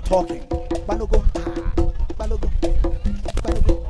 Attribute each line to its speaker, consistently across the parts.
Speaker 1: talking. Balogo, balogo, balogo.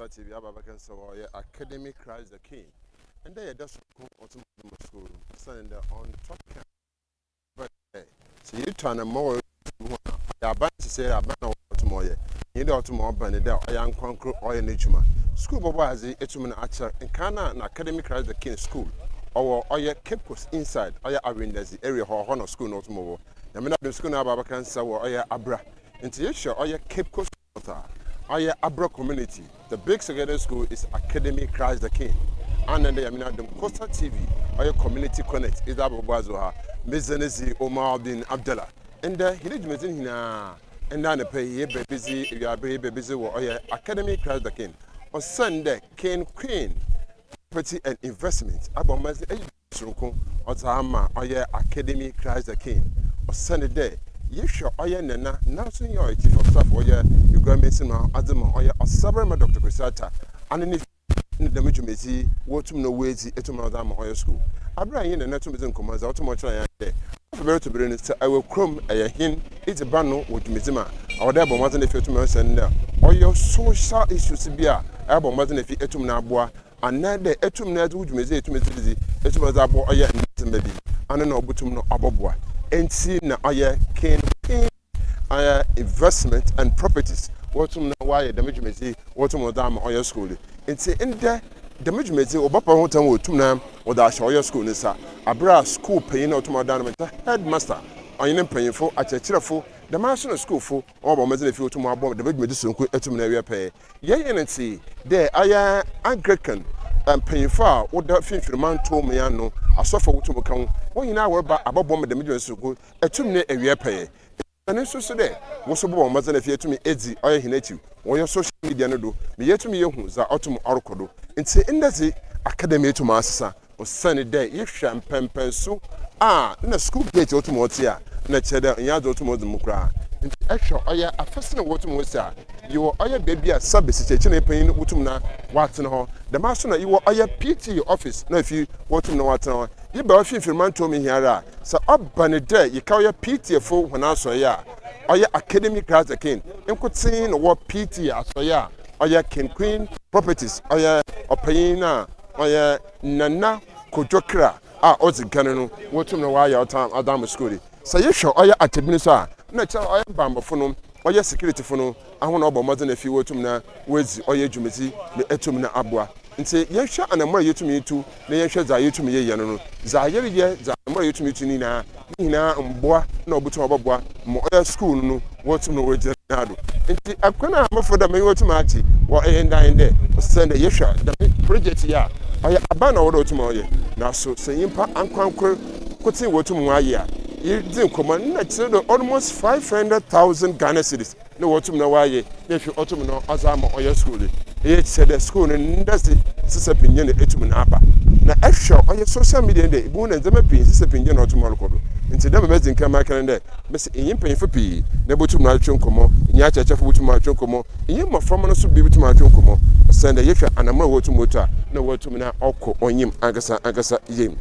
Speaker 2: TV Ababakan so academic Christ the King. And they just go to school, Sunday on the top camp. But so you turn a more about to say about tomorrow. You don't tomorrow banner there, I am conquer or in Nichuma. School Baba the Etuman Archer and Kana and academic Christ the King school. Or your Cape Coast inside, or your arenas, the area or honor school not tomorrow. I mean, the school Ababakan so or your Abra. Into your show or your Cape Coast. Our Abra community, the big secondary school is Academy Christ the King. And then I mean the Costa TV, our community connect is Abubazoha, Mizanesi Omar bin Abdullah. And he did meeting here and then pay busy, you are very busy with our Academy Christ the King. On Sunday, King Queen, Property and Investment, Abomaz Sunko, or Zama, our Academy Christ the King. On Sunday, you sure I am now seeing your chief of staff or you go missing my Adam or your suburban Dr. Crisata, and in the Mijumezi, what to know ways to Madame or your school. I bring in a natural commands out to much I am. Very to bring it, I will crumb a hin, it's a bundle with Mizima, or there, but wasn't if you to me send or your social issues to be a album wasn't if you etum nabwa, and now the etum net would mizzy to Mizzy, etumazabo or your maybe, and an obutum no abobwa. And see now King investment and properties. What to know why the Mijumezi, what to Madame or your school. And see in there the Mijumezi or Papa Hotel or Tumnam or the Ashoya school is a bra school paying out to Madame headmaster. I am paying for at a cheerful the master school for or Mazin if you to my board the Mijumezi etum area pay. Yea and see there I am Anglican mpanyinfo a woda finfirima ntom ya no asɔfo wotum ka ho wɔn nyinaa wɔreba abɔbɔ me dɛm dwon so go etum ne awie pɛyɛ ɛne nso so dɛ wo so bɔ wɔn maza na fie tumi edi ɔyɛ hinakyi wɔyɛ social media no do me yɛtumi yɛhu za ɔtum ɔrekɔdo nti ndɛzi academy etum asesa osane dɛ yɛhwɛ mpɛmpɛnso a na school gate otum ɔte a na kyerɛ dɛ nyɛ adɔ otum ɔdze mu koraa nti ɛhwɛ ɔyɛ afɛsɛn wɔtum ɔsi a yɛwɔ ɔyɛ baabi a sabesi kyekye na panyin wotum na watena hɔ dɛm aso na yɛwɔ ɔyɛ PT office na afi wɔtum na watena hɔ yɛba ɔfinfirima ntom hiara a sɛ ɔba ne dɛ yɛka ɔyɛ PT fo wɔn asɔyɛ a ɔyɛ academic class again nkoten na wɔ PT asɔyɛ a ɔyɛ King Queen properties ɔyɛ ɔpanyin na ɔyɛ Nana Kojokra a ɔdze gane no wɔtum na wɔayɛ ɔtam adam school sɛ yɛhwɛ ɔyɛ atebini so a na kyerɛ ɔyɛ bambɔfo no ɔyɛ security fo no ahona ɔbɔ mɔdze na fi wɔtum na wɔdzi ɔyɛ dwumati na etum na aboa nti yɛhwɛ anamɔ yɛtum yitu na yɛhwɛ za yɛtum yɛyɛ no za yɛreyɛ za anamɔ yɛtum yitu ni na mboa na ɔbutum ɔbɔboa mo ɔyɛ school no wɔtum na wɔgye na do nti akwana amafo da me wɔtum ati wɔ ɛyɛ ndan dɛ sɛ yɛhwɛ da project ya ɔyɛ aba na wɔde wɔtum ɔyɛ na so sɛ nyimpa ankwankor kotin wɔtum wɔayɛ a yɛdzi nkɔmɔ na kyerɛ do almost 500,000 Ghana cedis na wɔtum na wɔayɛ na hwɛ ɔtum na ɔza ma ɔyɛ school ɛyɛ kyerɛ dɛ school no ndase sisa pinye na etum na aba na ɛhwɛ ɔyɛ social media dɛ ibu na ndzɛmba pin sisa pinye na ɔtum ɔrekɔdo nti dɛm bɛdzi nkɛm aka dɛ mɛsɛ ɛnyɛ mpanyinfo pii na botum na atwe nkɔmɔ nyɛ akyɛkyɛfo botum na atwe nkɔmɔ ɛnyɛ mmɔframma no so bi botum na atwe nkɔmɔ ɔsɛn dɛ yɛhwɛ anamɔ wɔtum wɔtu a na wɔtum na ɔkɔ ɔnyim ankasa yɛm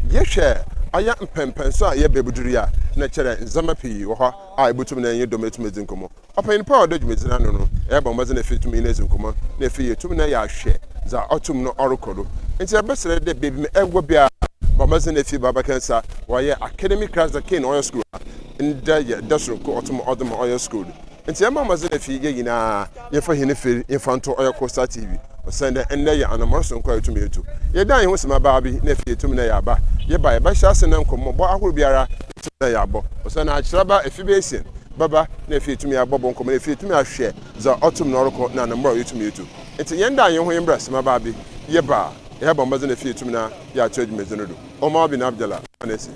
Speaker 2: yɛhwɛ aya mpɛmpɛnso a yɛbɛbuduru a na kyerɛ nzama pii wɔ hɔ a ebutum na yɛ dɔmɛtum edzi nkɔmɔ ɔpɛn pa ɔda dwumedzi na no ɛbɔ mbɔdze na fitum na edzi nkɔmɔ na fi yɛtum na yɛ ahwɛ za ɔtum no ɔrekɔdo nti ɛbɛsrɛ dɛ bebi me ɛwɔ bia bɔmɔdze na fi baba kansa wɔyɛ academic class the king ɔyɛ school nda yɛ dasoro ko ɔtum ɔdom ɔyɛ school nti ɛma mbɔdze na fi yɛ nyinaa yɛfa hene firi yɛfa nto ɔyɛ Costa TV ɔsɛn dɛ ɛnɛ yɛ anamɔ so nkɔ yɛtum yɛtu yɛdan yɛn ho sema baa bi na fi yɛtum na yɛ aba yɛba yɛbɛhyɛ ase na nkɔmmɔ bɔ ahoro biara yɛtum na yɛ abɔ ɔsɛn na akyerɛba efi bɛsien baba na fi yɛtum yɛ abɔ bɔ nkɔmmɔ na fi yɛtum ahwɛ za ɔtum na ɔrekɔ na anamɔ yɛtum yɛtu nti yɛn dan yɛn ho yɛn bra sema baa bi yɛba yɛba mbɔdze na fi yɛtum na yɛ ato adwumadzi no do ɔma bi na abdala anesi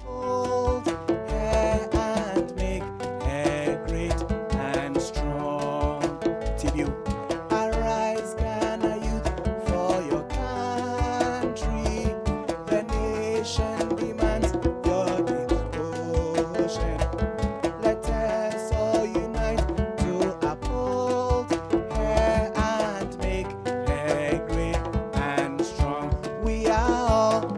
Speaker 1: Hold her and make her great and strong. TBU. Arise, Ghana youth, for your country. The nation demands your devotion. Let us all unite to uphold her and make her great and strong. We are all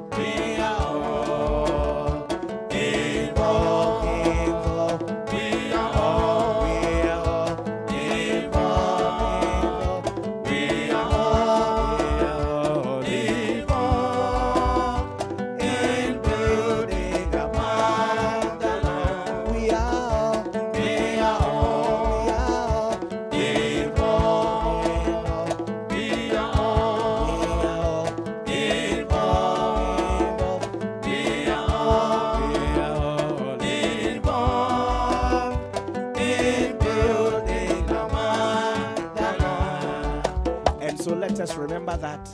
Speaker 1: So let us remember that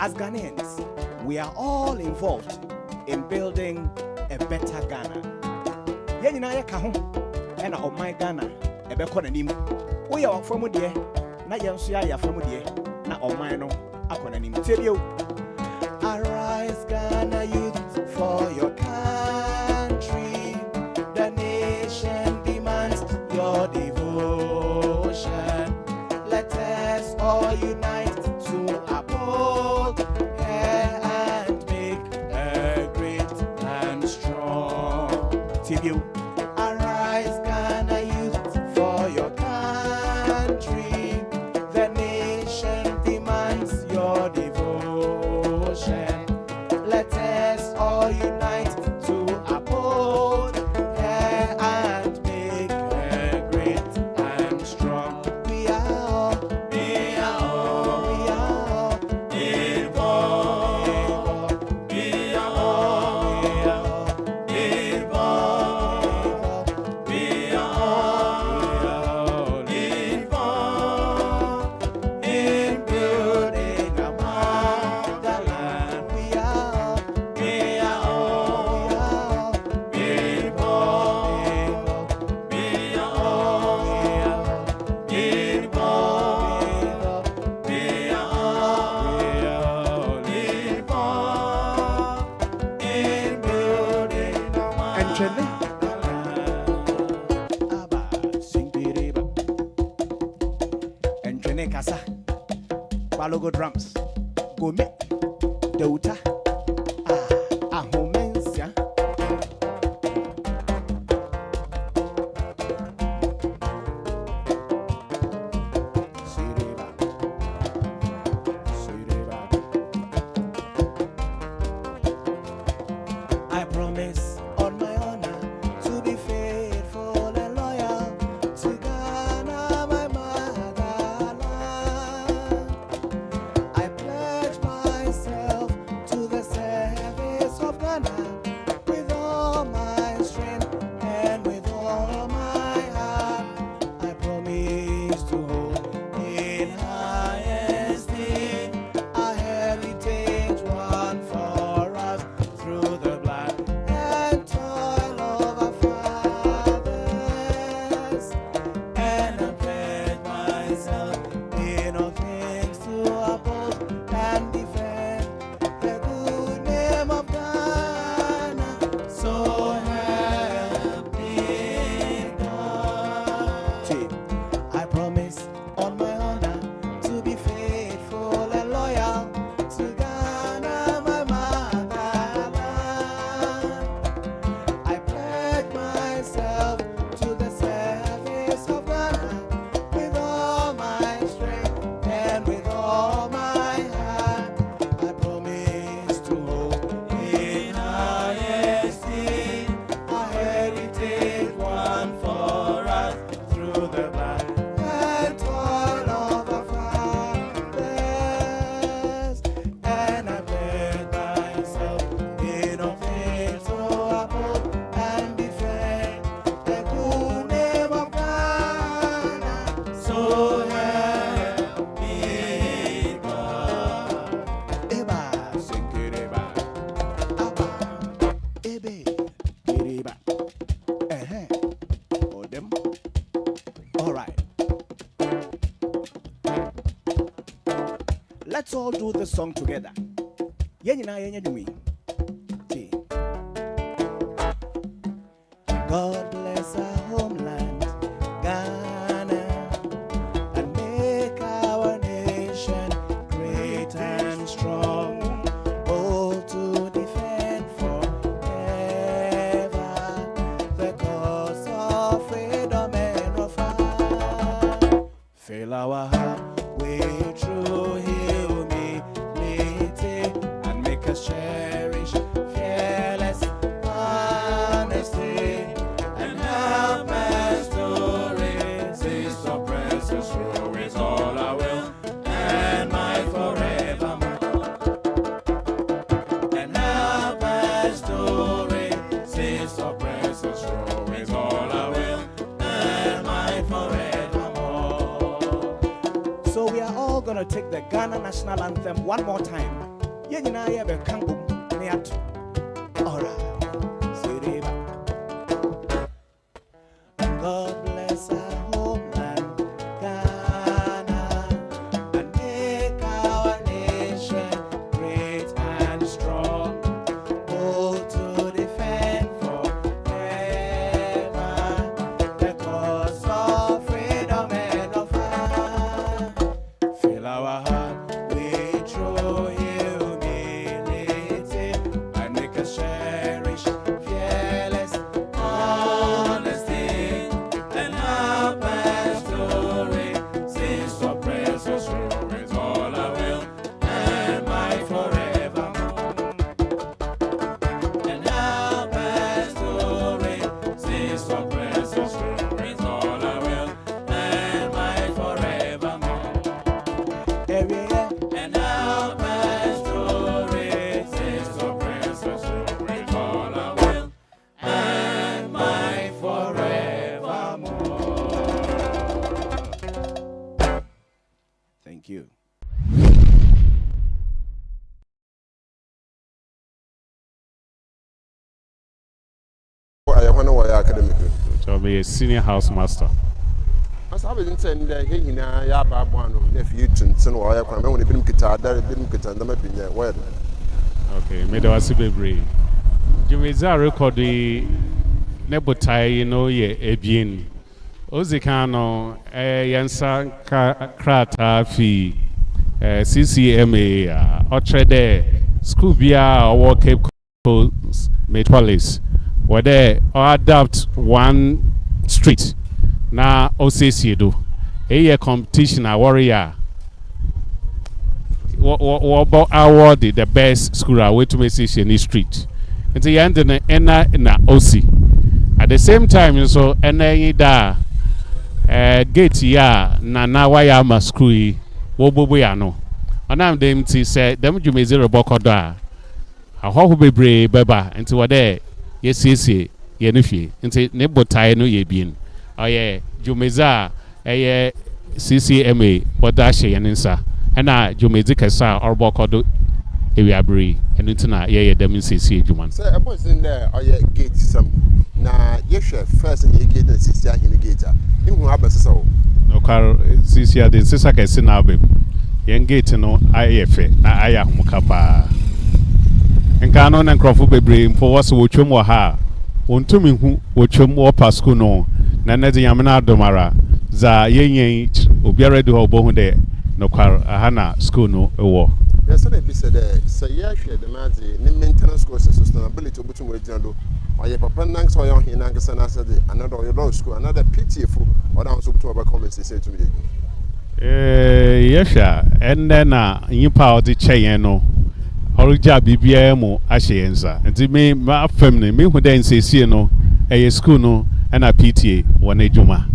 Speaker 1: as Ghanaians, we are all involved in building a better Ghana. Yenina ya kaho, ena o my Ghana, ebe ko nanim. We are from there, na yenso ya from there, na o my no akọ nanim. Tebio. Arise, Ghana youth, for your country. The nation demands your devotion. Let us all unite to uphold her and make her great and strong. TBU. Arise, Ghana youth, for your country. The nation demands your devotion. Let us all unite to uphold her and make her great and strong. We are all Balogo drums. Go me. Deuta. Ahomensia. Siriba. I promise on my honor to be faithful and loyal to Ghana, my motherland. I pledge myself to the service of Ghana with all my strength and with all my heart. I promise to hold in high esteem a heritage won for us through the blood and toil of our fathers. And I pledge myself in all things to uphold and defend the good name of Ghana. So help me God. Chief, I promise on my honor to be faithful and loyal to Ghana, my motherland. I pledge myself to the service of Ghana with all my strength and with all my heart. I promise to hold in high esteem a heritage won for us through the blood and toil of our fathers. And I pledge myself in all things to uphold and defend the good name of Ghana. So help me God. Eba, sinkiriba. Aba, ebe, kiriba. Odem. All right. Let's all do this song together. Yenyina yenyedumi. Gee. God bless our homeland, Ghana, and make our nation great and strong, all to defend forever the cause of freedom and of our. Fill our heart with true humility and make us cherish fearless honesty and help us to resist oppressors through with all our will and might forevermore. And help us to resist oppressors through with all our will and might forevermore. So we are all gonna take the Ghana national anthem one more time. Yenyina yebe kangum niatu. Alright. Siriba. God bless our homeland, Ghana, and make our nation great and strong, all to defend forever the cause of freedom and of our. Fill our heart with true humility and make us cherish fearless honesty and help us to resist oppressors through with all our will and might forevermore. And help us to resist oppressors through with all our will and might forevermore. Every year. And help us to resist oppressors through with all our will and might forevermore. Thank you.
Speaker 2: I want to work academic.
Speaker 3: To be a senior house master.
Speaker 2: As I didn't send the Hina Yaba Bano, nephew, Tinson, or I can only been guitar, there didn't get under my opinion. Where?
Speaker 3: Okay, made us a baby. You may record the Nebotai, you know, ye ebien. Ozikano, yansa krata fi CCMA, Otrede, school bia or Cape Coast Metropolis, where they adopt one street. Na OCC do. A competition, a warrior. What award the best school away to message in the street. And the end in na OC. At the same time, so da gate ya na waya ma school wo bobo ya no. Onam dem ti say dem dwume zero bokodo a. Ahoho bebre beba nti wode yesiesie ye no hwie. Nti ne botae no ye bien. Oye dwumeza CCMA wada hye ye nsa. Ena dwumezi kesa orbokodo ewiabri enu ntina ye dem nsiesie dwuman.
Speaker 2: Say a boys in there oye gate some na yehwe first in gate na sisi ahene gate a ihu abasesa wo
Speaker 3: no car sisi ade sisa kesi na abem yen gate no ayefe na aya homuka pa nka no na nkrofo bebre mpo wose wotwom wo ha ontumi hu wotwom wo pasco no na na de yamna adomara za yenyen obiara de ho bohu de no car ahana school no ewo.
Speaker 2: Yes, I be said say yehwe de mazi ni maintenance course sustainability obutum we do. Oye papa nanks oye hin nanks na say another oye law school another PTF or down so to come and say to me.
Speaker 3: Yesha and then nyipa odi cheyen no orija bibia mu ahyenza nti me ma family me hu den sesi no school no na PTA wona ejuma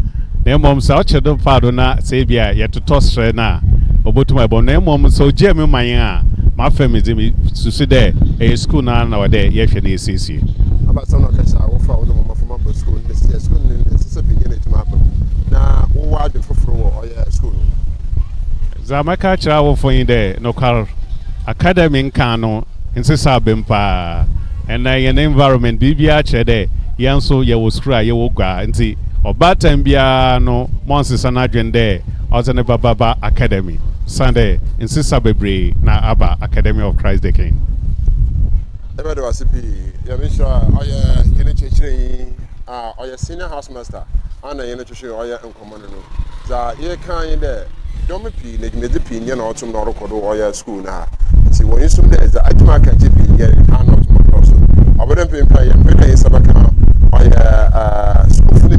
Speaker 3: na mom sa ochedo pado na say bia yetoto sre na obotuma bo na mom so je me man a ma family me susu de school na wode yehwe na sesi
Speaker 2: about some of us are for the moment from school in this school in Mississippi to happen. Now, what the for or school?
Speaker 3: Zamaka travel for in there, no car academy in Kano, in Sisabimpa, and an environment BBA chede, Yanso, ye was cry, ye will go and see, or Batambia no Monsis and Adrian there, or the Baba Academy, Sunday in Sisabebre, na Abba Academy of Christ the King.
Speaker 2: Ever do I see? Yeah, make sure or your senior house master, and I to show or your uncommon. The year kind there, don't be the opinion or some Norco or your school now. See, when you soon there is the Atuma can chip in here, and not more also. I wouldn't pay in Sabaka or your school for the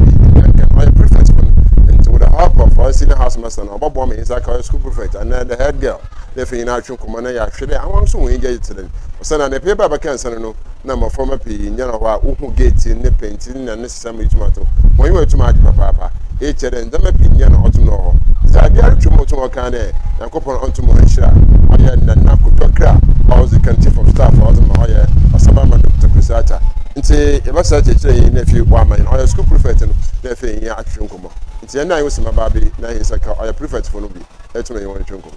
Speaker 2: or your prefect into the help of our senior house master or Bob Woman is like our school prefect and then the head girl. Therefore, in our commander, actually, I want to engage to them. Send on the paper by cancer, no number former P, you know, who gets in the painting and necessary tomato. When you were to my papa, each and them opinion or to know. Zabia to motor can and couple on to Monisha, I had Naku Docra, I was the country from staff or the Maya, or Sabama to Crisata. And say, if I said a nephew, woman, or a school prefect, therefore, in your action. It's the end I was my baby, now he's like a prefect for Nubi. That's when you want to go.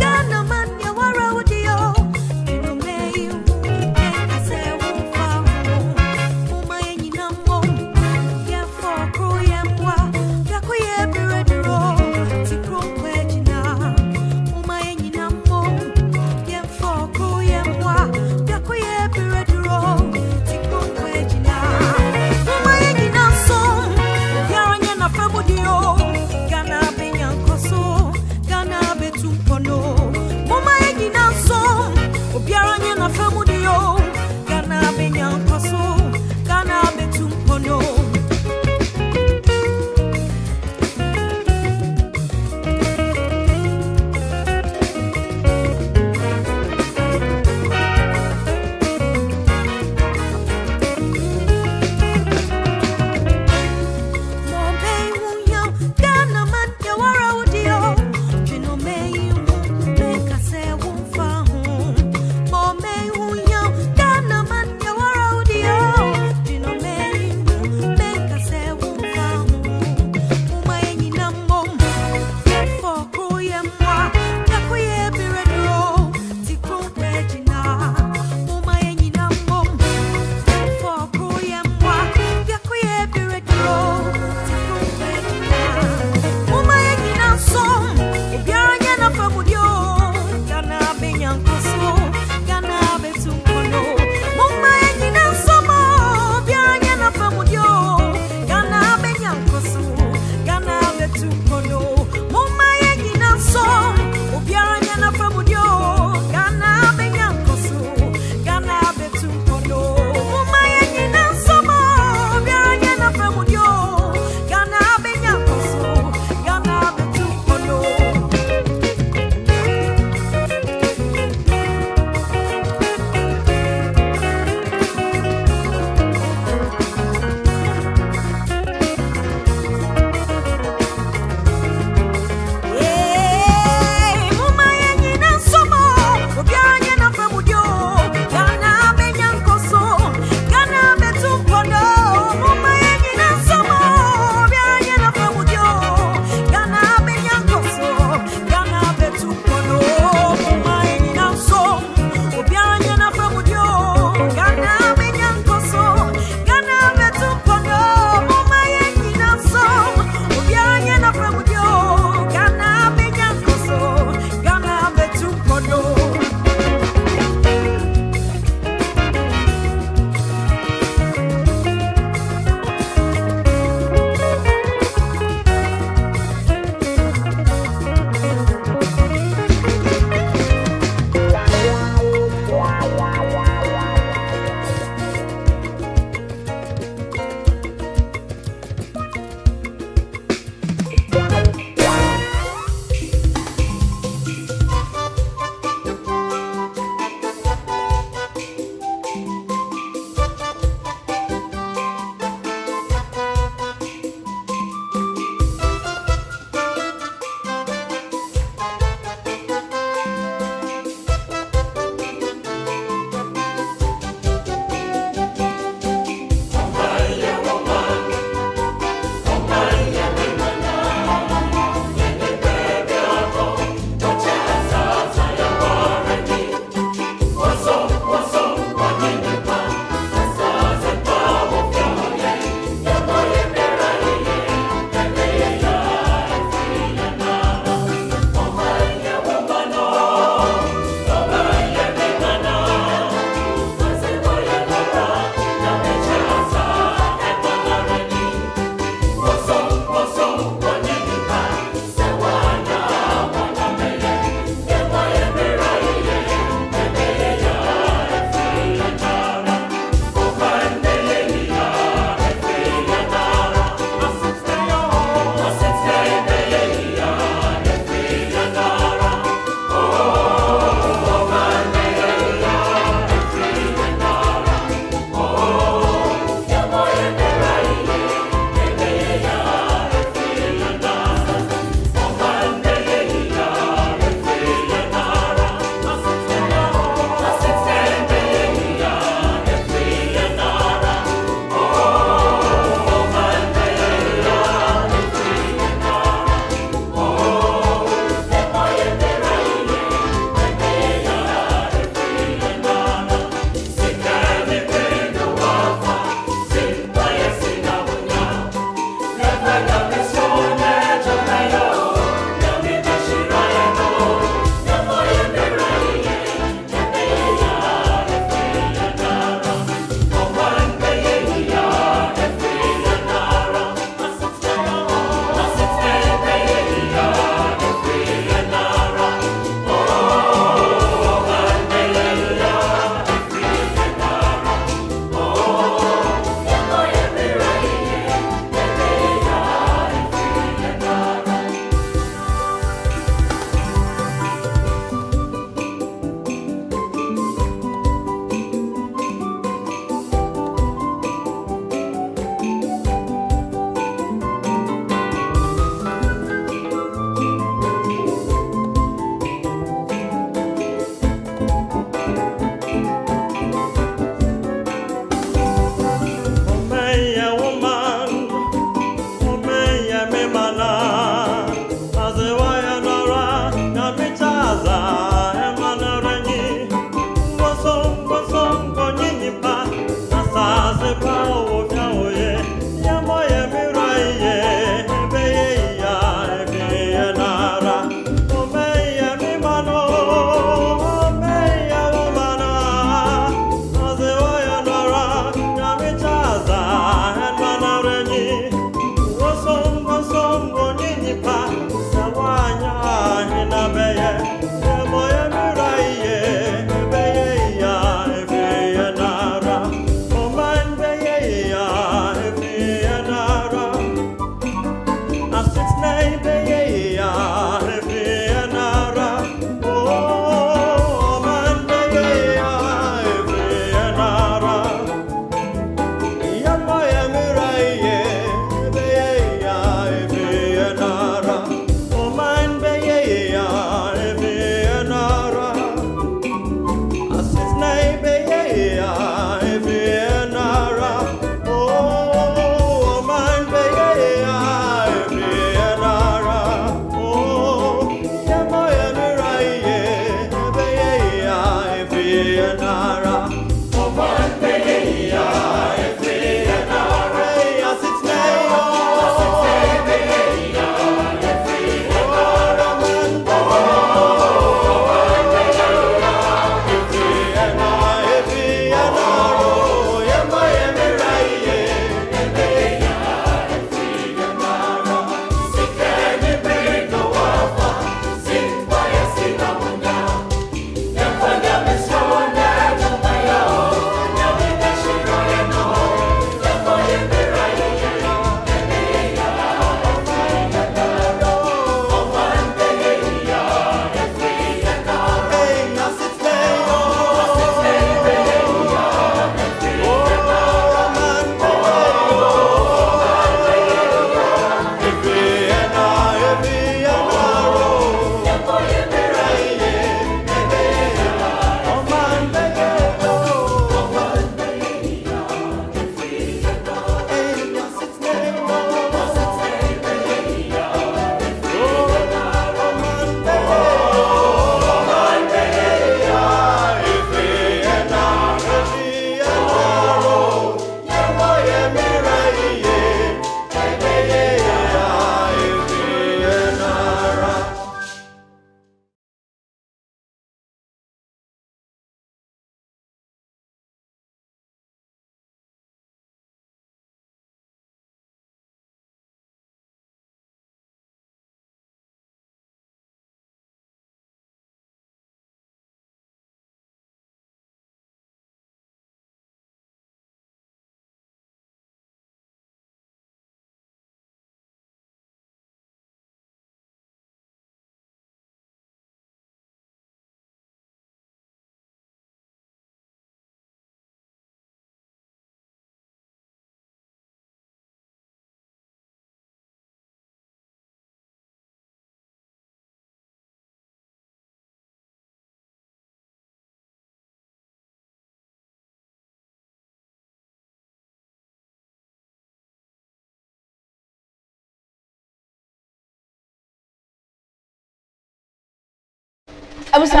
Speaker 4: Coastal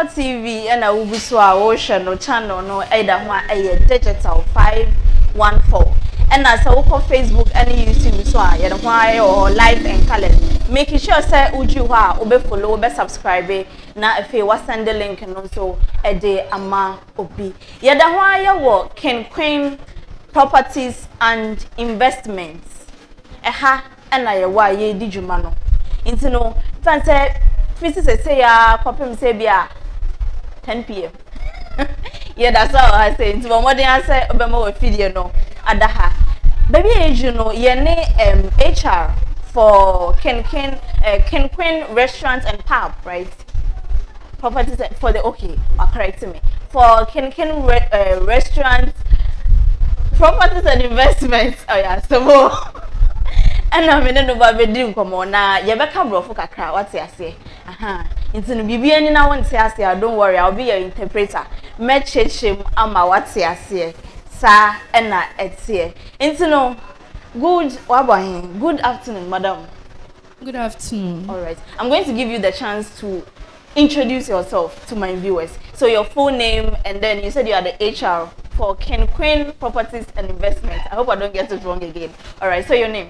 Speaker 4: TV and a Ubuswa Ocean no channel no either one a digital 514 and as a Facebook and YouTube so why or live and color making sure say uju ha obe follow obe subscribe na if wa send the link no so a day ama obi yeda why wo King Queen Properties and Investments ha and I wa ye di djuma no nti no fan say Fisi say ya Copening say bia 10 p.m. Yeah, that's all I say. Into more than I say obema we video no adaha. Baby age you know ye ne HR for King Queen Restaurant and Pub, right? Properties for the okay, correct me. For King Restaurant Properties and Investments. Oh yeah, so more. And I'm in no baby come on na ye beka brofo kakra what you say aha into no bibia ni na won say don't worry I'll be your interpreter me chechim ama what you say sa na etie into no good afternoon madam.
Speaker 5: Good afternoon.
Speaker 4: All right, I'm going to give you the chance to introduce yourself to my viewers. So your full name and then you said you are the HR for King Queen Properties and Investments. I hope I don't get it wrong again. All right, so your name.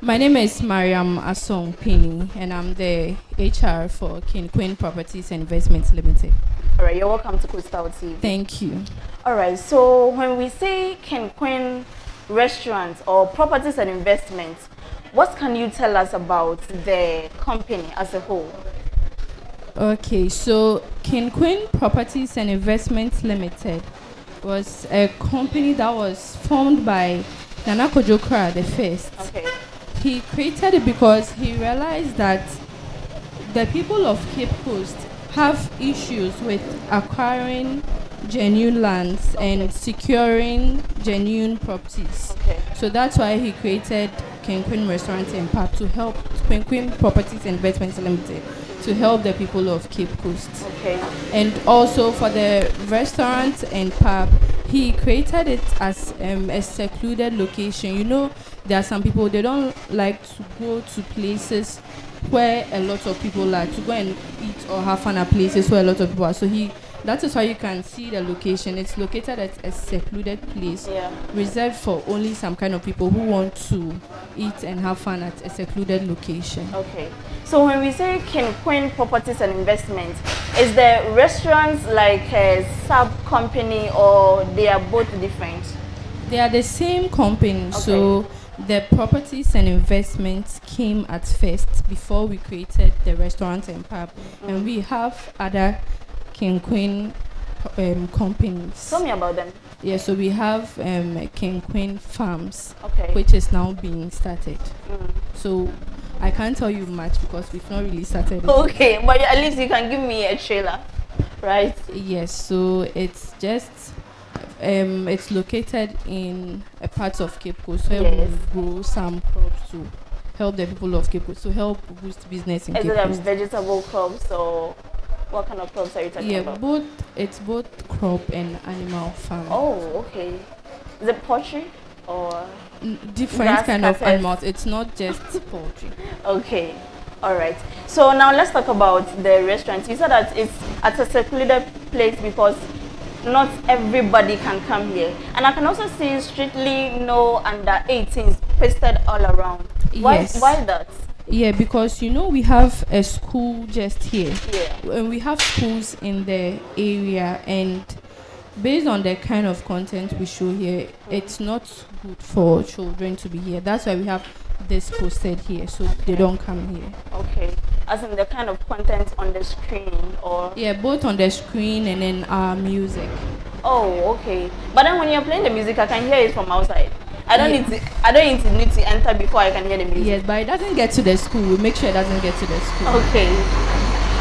Speaker 5: My name is Mariam Asong Penny, and I'm the HR for King Queen Properties and Investments Limited.
Speaker 4: All right, you're welcome to Coastal TV.
Speaker 5: Thank you.
Speaker 4: All right, so when we say King Queen Restaurants or Properties and Investments, what can you tell us about the company as a whole?
Speaker 5: Okay, so King Queen Properties and Investments Limited was a company that was formed by Nana Kojokra the first.
Speaker 4: Okay.
Speaker 5: He created it because he realized that the people of Cape Coast have issues with acquiring genuine lands and securing genuine properties.
Speaker 4: Okay.
Speaker 5: So that's why he created King Queen Restaurant and Pub to help King Queen Properties and Investments Limited to help the people of Cape Coast.
Speaker 4: Okay.
Speaker 5: And also for the restaurant and pub, he created it as a secluded location. You know, there are some people, they don't like to go to places where a lot of people are, to go and eat or have fun at places where a lot of people are. So that is why you can see the location. It's located at a secluded place, reserved for only some kind of people who want to eat and have fun at a secluded location.
Speaker 4: Okay. So when we say King Queen Properties and Investments, is the restaurants like a sub company or they are both different?
Speaker 5: They are the same company. Okay. So the properties and investments came at first before we created the restaurant and pub, and we have other King Queen companies.
Speaker 4: Tell me about them.
Speaker 5: Yeah, so we have King Queen Farms,
Speaker 4: okay,
Speaker 5: which is now being started. So I can't tell you much because we've not really started.
Speaker 4: Okay, but at least you can give me a trailer, right?
Speaker 5: Yes, so it's just it's located in a part of Cape Coast where we grow some crops to help the people of Cape Coast, to help boost business in Cape Coast.
Speaker 4: Is it vegetable crops or what kind of crops are you talking about?
Speaker 5: Yeah, it's both crop and animal farm.
Speaker 4: Oh, okay. Is it poultry or
Speaker 5: different kind of animals? It's not just poultry.
Speaker 4: Okay, all right. So now let's talk about the restaurant. You said that it's at a secluded place because not everybody can come here, and I can also see strictly no under 18s pasted all around.
Speaker 5: Yes.
Speaker 4: Why that?
Speaker 5: Yeah, because you know we have a school just here.
Speaker 4: Yeah.
Speaker 5: And we have schools in the area, and based on the kind of content we show here, it's not good for children to be here. That's why we have this posted here, so they don't come here.
Speaker 4: Okay. As in the kind of content on the screen, or?
Speaker 5: Yeah, both on the screen and then our music.
Speaker 4: Oh, okay. But then when you're playing the music, I can hear it from outside. I don't need to enter before I can hear the music.
Speaker 5: Yes, but it doesn't get to the school. We make sure it doesn't get to the school.
Speaker 4: Okay.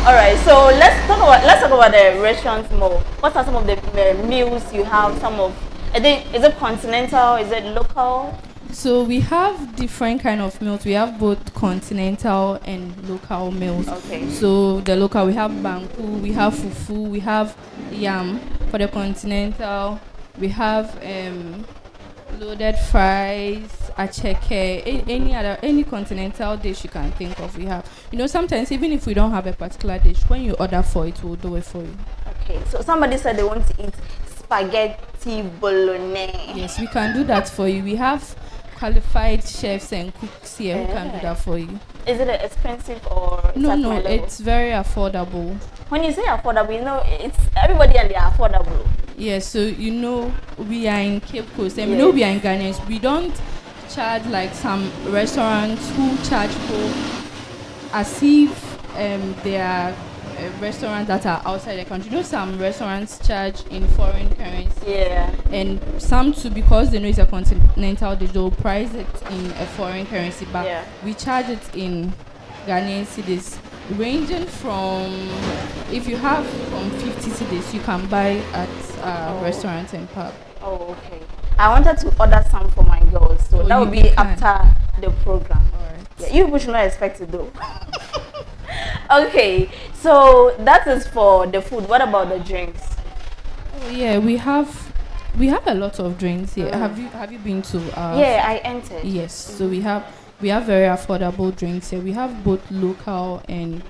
Speaker 4: All right. So let's talk about the restaurants more. What are some of the meals you have? Is it continental? Is it local?
Speaker 5: So we have different kind of meals. We have both continental and local meals.
Speaker 4: Okay.
Speaker 5: So the local, we have banku, we have fufu, we have yam. For the continental, we have loaded fries, acheke, any continental dish you can think of. We have. Sometimes even if we don't have a particular dish, when you order for it, we'll do it for you.
Speaker 4: Okay, so somebody said they want to eat spaghetti bolognese.
Speaker 5: Yes, we can do that for you. We have qualified chefs and cooks here who can do that for you.
Speaker 4: Is it expensive or
Speaker 5: No, it's very affordable.
Speaker 4: When you say affordable, it's everybody and they are affordable.
Speaker 5: Yes, so we are in Cape Coast and we are in Ghana. We don't charge like some restaurants who charge for as if they are restaurants that are outside the country. Some restaurants charge in foreign currency.
Speaker 4: Yeah.
Speaker 5: And some too, because they know it's a continental dish, they'll price it in a foreign currency. But we charge it in Ghanaian cedis, ranging from, if you have from 50 cedis, you can buy at restaurants and pub.
Speaker 4: Oh, okay. I wanted to order some for my girls, so that will be after the program.
Speaker 5: All right.
Speaker 4: Yeah, you people should not expect it though. Okay, so that is for the food. What about the drinks?
Speaker 5: Oh, yeah, we have a lot of drinks here. Have you been to?
Speaker 4: Yeah, I entered.
Speaker 5: Yes, so we have very affordable drinks here. We have both local and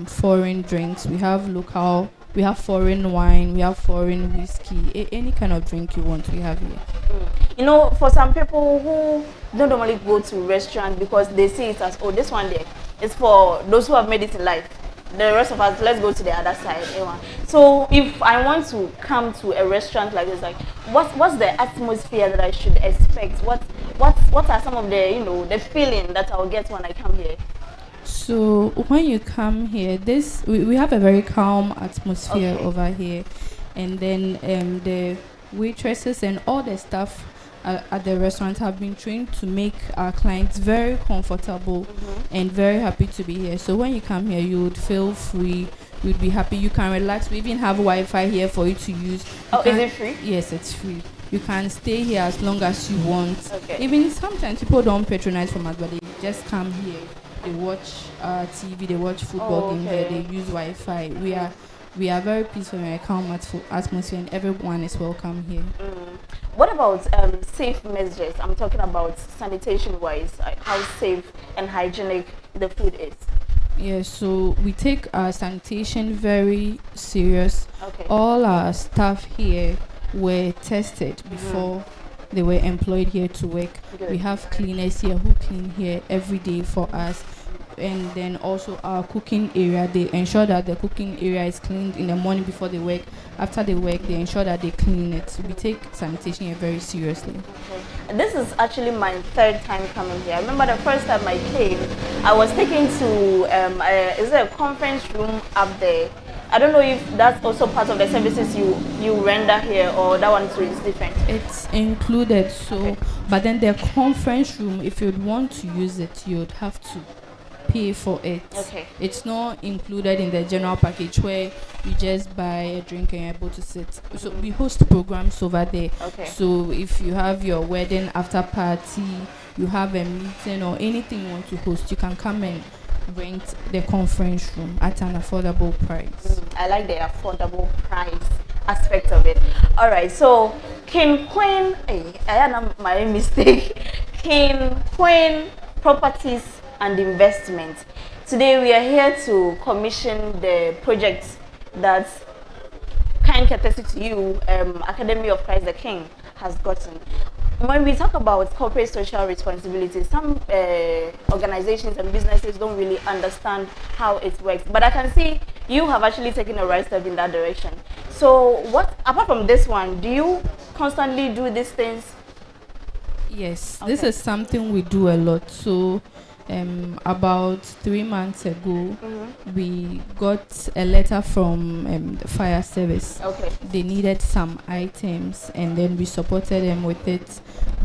Speaker 5: foreign drinks. We have local. We have foreign wine. We have foreign whiskey. Any kind of drink you want, we have here.
Speaker 4: For some people who don't normally go to restaurants because they see it as, this one there is for those who have made it in life. The rest of us, let's go to the other side. So if I want to come to a restaurant like this, like what's the atmosphere that I should expect? What are some of the the feeling that I'll get when I come here?
Speaker 5: So when you come here, we have a very calm atmosphere over here, and then the waitresses and all the staff at the restaurant have been trained to make our clients very comfortable and very happy to be here. So when you come here, you would feel free. You'd be happy. You can relax. We even have Wi-Fi here for you to use.
Speaker 4: Is it free?
Speaker 5: Yes, it's free. You can stay here as long as you want.
Speaker 4: Okay.
Speaker 5: Even sometimes people don't patronize from us, but they just come here. They watch TV, they watch football game here, they use Wi-Fi. We are very peaceful and a calm atmosphere, and everyone is welcome here.
Speaker 4: What about safe measures? I'm talking about sanitation-wise, how safe and hygienic the food is.
Speaker 5: Yeah, so we take our sanitation very serious.
Speaker 4: Okay.
Speaker 5: All our staff here were tested before they were employed here to work.
Speaker 4: Good.
Speaker 5: We have cleaners here who clean here every day for us. And then also our cooking area, they ensure that the cooking area is cleaned in the morning before they work. After they work, they ensure that they clean it. So we take sanitation here very seriously.
Speaker 4: Okay. This is actually my third time coming here. I remember the first time I came, I was taken to is there a conference room up there? I don't know if that's also part of the services you render here, or that one is different.
Speaker 5: It's included, so but then the conference room, if you'd want to use it, you'd have to pay for it.
Speaker 4: Okay.
Speaker 5: It's not included in the general package where you just buy a drink and you're able to sit. So we host programs over there.
Speaker 4: Okay.
Speaker 5: So if you have your wedding after party, you have a meeting or anything you want to host, you can come and rent the conference room at an affordable price.
Speaker 4: I like the affordable price aspect of it. All right, so King Queen, I had my mistake. King Queen Properties and Investment. Today we are here to commission the project that's kind courtesy to you, Academy of Christ the King has gotten. When we talk about corporate social responsibility, some organizations and businesses don't really understand how it works. But I can see you have actually taken a right step in that direction. So what, apart from this one, do you constantly do these things?
Speaker 5: Yes, this is something we do a lot. So about 3 months ago, we got a letter from the fire service.
Speaker 4: Okay.
Speaker 5: They needed some items, and then we supported them with it.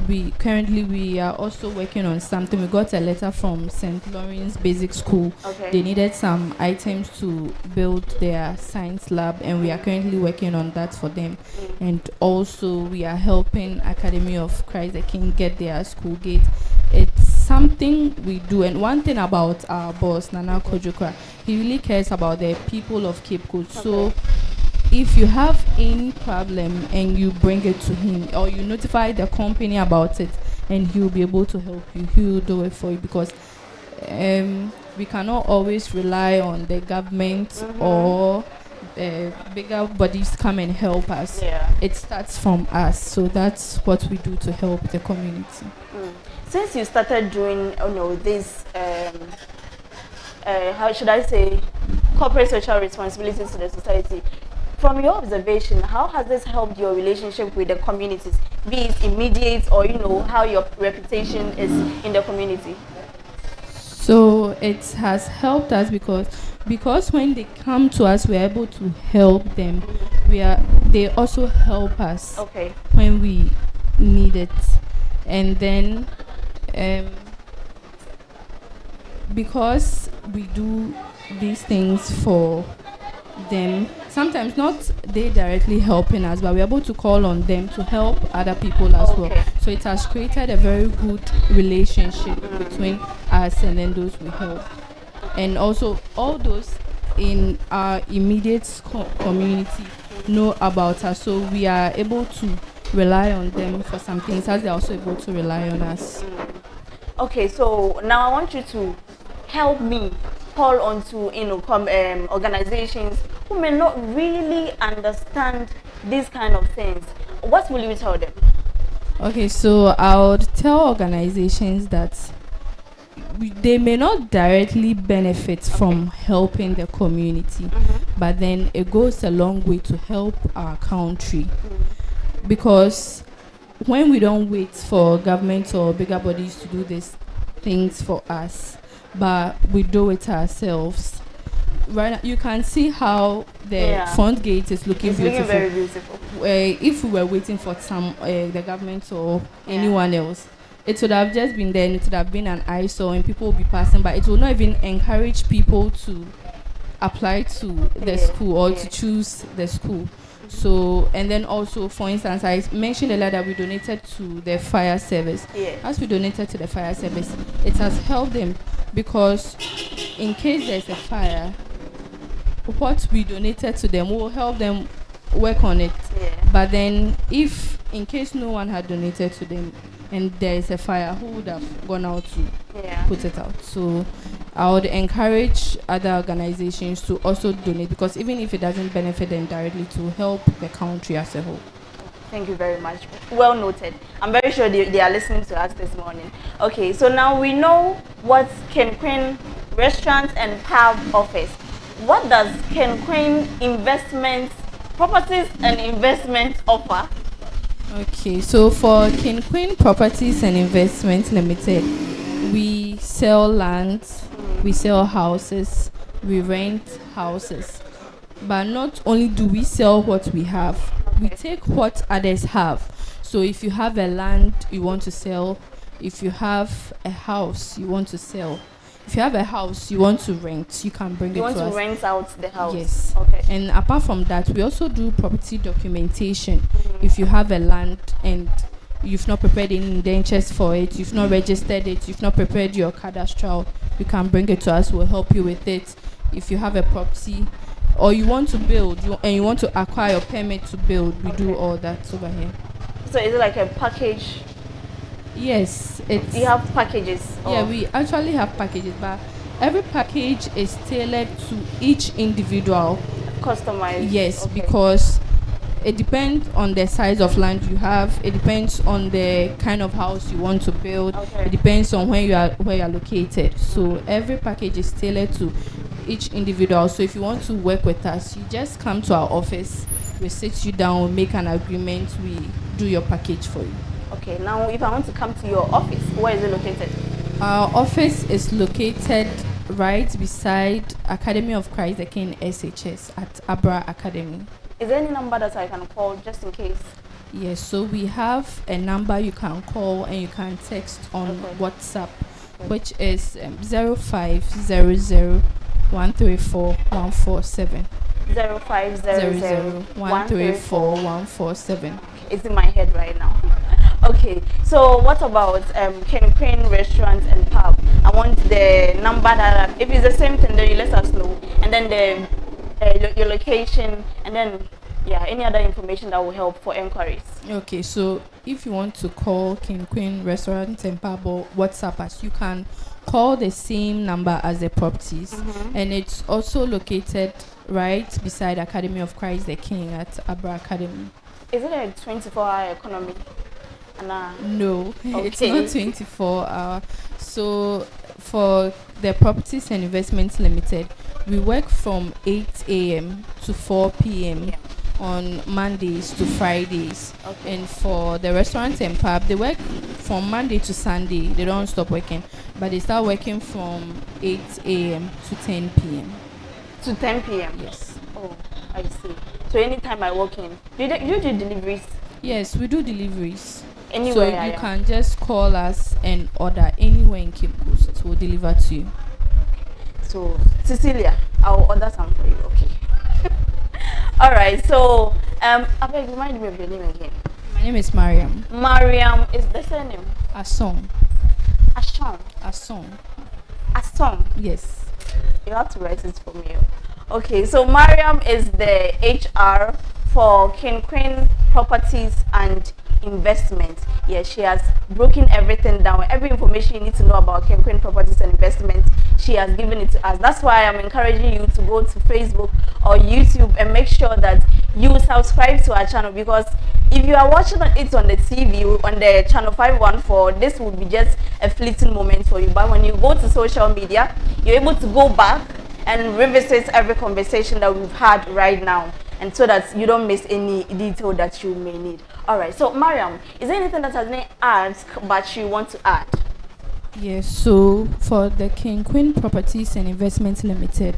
Speaker 5: We are also working on something. We got a letter from St. Lawrence Basic School.
Speaker 4: Okay.
Speaker 5: They needed some items to build their science lab, and we are currently working on that for them. And also we are helping Academy of Christ the King get their school gate. It's something we do, and one thing about our boss Nana Kojokra, he really cares about the people of Cape Coast. So if you have any problem and you bring it to him, or you notify the company about it, and he'll be able to help you, he'll do it for you, because we cannot always rely on the government or bigger bodies come and help us.
Speaker 4: Yeah.
Speaker 5: It starts from us, so that's what we do to help the community.
Speaker 4: Since you started doing, this, how should I say, corporate social responsibilities to the society, from your observation, how has this helped your relationship with the communities, be it immediate or how your reputation is in the community?
Speaker 5: So it has helped us because when they come to us, we're able to help them. They also help us when we need it, and then because we do these things for them, sometimes not they directly helping us, but we're able to call on them to help other people as well. So it has created a very good relationship between us and then those we help, and also all those in our immediate community know about us, so we are able to rely on them for some things, as they're also able to rely on us.
Speaker 4: Okay, so now I want you to help me call on to organizations who may not really understand these kind of things. What will you tell them?
Speaker 5: Okay, so I would tell organizations that they may not directly benefit from helping the community, but then it goes a long way to help our country, because when we don't wait for government or bigger bodies to do these things for us, but we do it ourselves. Right now, you can see how the front gate is looking beautiful.
Speaker 4: Looking very beautiful.
Speaker 5: If we were waiting for the government or anyone else, it would have just been there, and it would have been an eyesore, and people will be passing by. It will not even encourage people to apply to the school or to choose the school. So, and then also, for instance, I mentioned earlier that we donated to the fire service. As we donated to the fire service, it has helped them, because in case there's a fire, what we donated to them will help them work on it. But then, if in case no one had donated to them and there is a fire, who would have gone out to put it out? So I would encourage other organizations to also donate, because even if it doesn't benefit them directly, to help the country as a whole.
Speaker 4: Thank you very much. Well noted. I'm very sure they are listening to us this morning. Okay, so now we know what Ken Quinn Restaurant and Pub offers. What does Ken Quinn Properties and Investments offer?
Speaker 5: Okay, so for Ken Quinn Properties and Investments Limited, we sell land, we sell houses, we rent houses. But not only do we sell what we have, we take what others have. So if you have a land you want to sell, if you have a house you want to sell, if you have a house you want to rent, you can bring it to us.
Speaker 4: You want to rent out the house?
Speaker 5: Yes.
Speaker 4: Okay.
Speaker 5: And apart from that, we also do property documentation. If you have a land and you've not prepared any indentures for it, you've not registered it, you've not prepared your cadastral, you can bring it to us. We'll help you with it. If you have a property or you want to build and you want to acquire a permit to build, we do all that over here.
Speaker 4: So is it like a package?
Speaker 5: Yes, it's.
Speaker 4: You have packages?
Speaker 5: Yeah, we actually have packages, but every package is tailored to each individual.
Speaker 4: Customized?
Speaker 5: Yes, because it depends on the size of land you have. It depends on the kind of house you want to build. It depends on where you are located. So every package is tailored to each individual. So if you want to work with us, you just come to our office. We sit you down, we make an agreement, we do your package for you.
Speaker 4: Okay, now if I want to come to your office, where is it located?
Speaker 5: Our office is located right beside Academy of Christ the King SHS at Abra Academy.
Speaker 4: Is there any number that I can call just in case?
Speaker 5: Yes, so we have a number you can call and you can text on WhatsApp, which is 0500 134 147.
Speaker 4: 0500
Speaker 5: 134 147.
Speaker 4: It's in my head right now. Okay, so what about Ken Quinn Restaurant and Pub? I want the number that, if it's the same thing, then you let us know, and then your location, and then Yeah, any other information that will help for inquiries?
Speaker 5: Okay, so if you want to call King Queen Restaurant and Pub or WhatsApp us, you can call the same number as the properties, and it's also located right beside Academy of Christ the King at Abra Academy.
Speaker 4: Is it a 24-hour economy?
Speaker 5: No,
Speaker 4: Okay.
Speaker 5: it's not 24-hour. So for the Properties and Investments Limited, we work from 8 a.m. to 4 p.m. on Mondays to Fridays.
Speaker 4: Okay.
Speaker 5: And for the restaurant and pub, they work from Monday to Sunday. They don't stop working, but they start working from 8 a.m. to 10 p.m.
Speaker 4: To 10 p.m.?
Speaker 5: Yes.
Speaker 4: Oh, I see. So anytime I walk in, do you do deliveries?
Speaker 5: Yes, we do deliveries.
Speaker 4: Anywhere
Speaker 5: So you can just call us and order anywhere in Cape Coast. We'll deliver to you.
Speaker 4: So Cecilia, I'll order some for you. Okay. All right. So I beg, remind me of your name again.
Speaker 5: My name is Mariam.
Speaker 4: Mariam is the surname.
Speaker 5: Asong.
Speaker 4: Ashon.
Speaker 5: Asong.
Speaker 4: Asom.
Speaker 5: Yes.
Speaker 4: You have to write it for me. Okay. So Mariam is the HR for King Queen Properties and Investment. Yeah, she has broken everything down. Every information you need to know about King Queen Properties and Investment, she has given it to us. That's why I'm encouraging you to go to Facebook or YouTube and make sure that you subscribe to our channel, because if you are watching it on the TV, on the channel 514, this would be just a fleeting moment for you. But when you go to social media, you're able to go back and revisit every conversation that we've had right now, and so that you don't miss any detail that you may need. All right. So, Mariam, is there anything that has been asked but you want to add?
Speaker 5: Yes. So for the King Queen Properties and Investments Limited,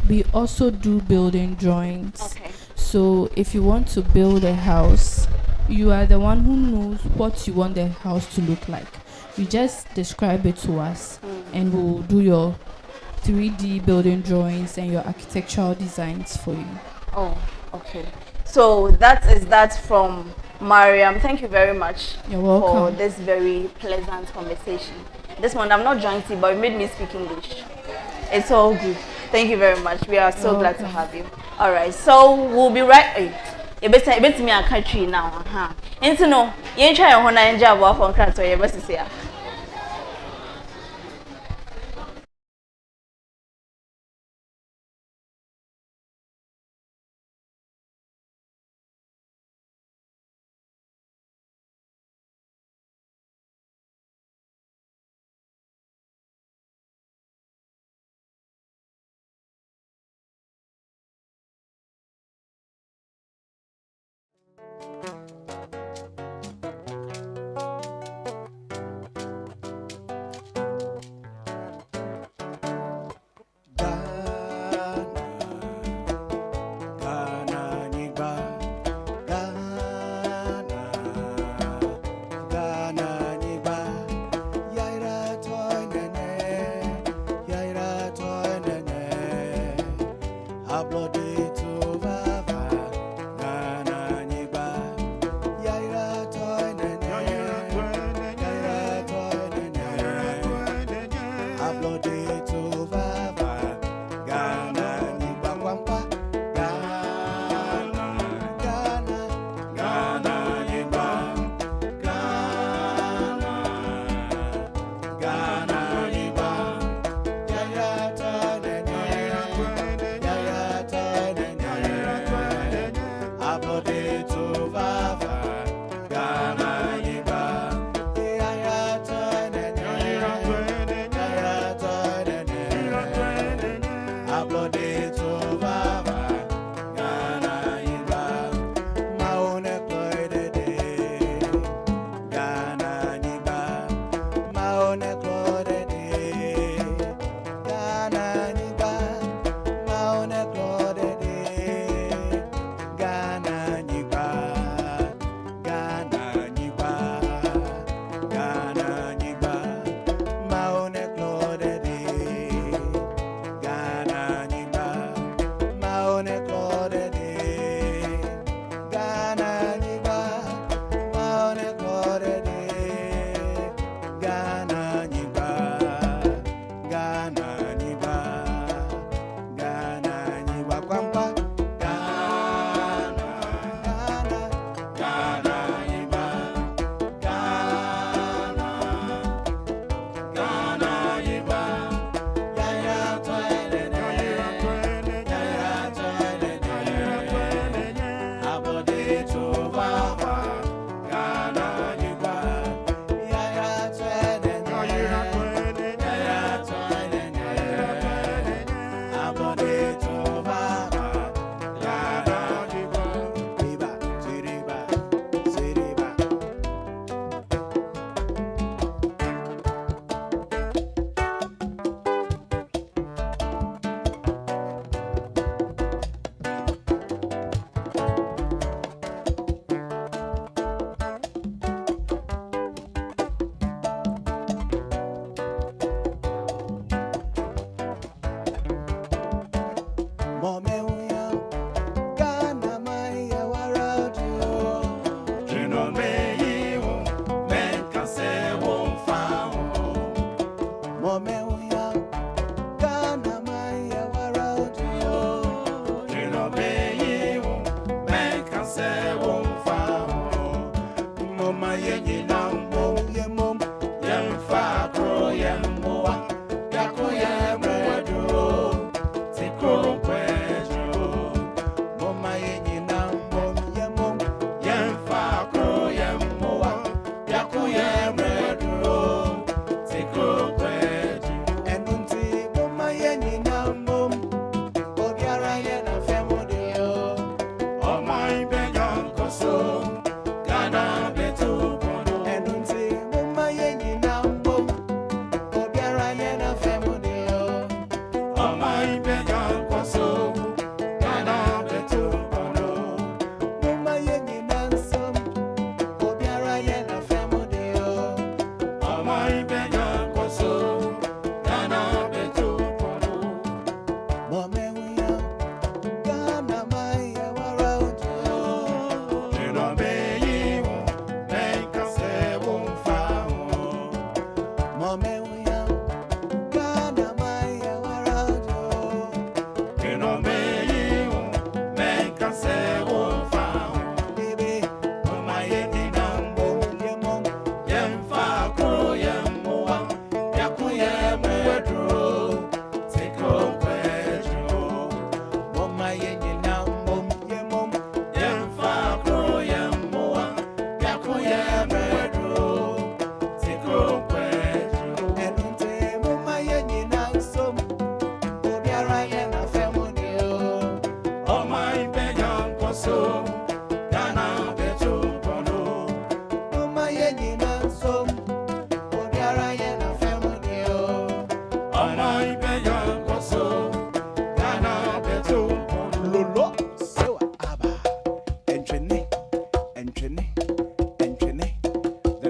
Speaker 5: we also do building drawings.
Speaker 4: Okay.
Speaker 5: So if you want to build a house, you are the one who knows what you want the house to look like. You just describe it to us, and we'll do your 3D building drawings and your architectural designs for you.
Speaker 4: Oh, okay. So that is that from Mariam. Thank you very much.
Speaker 5: You're welcome.
Speaker 4: For this very pleasant conversation. This one, I'm not joined, but it made me speak English. It's all good. Thank you very much. We are so glad to have you. All right. So we'll be right. You better me a country now. And to know, you ain't trying to enjoy our contract, so you better say.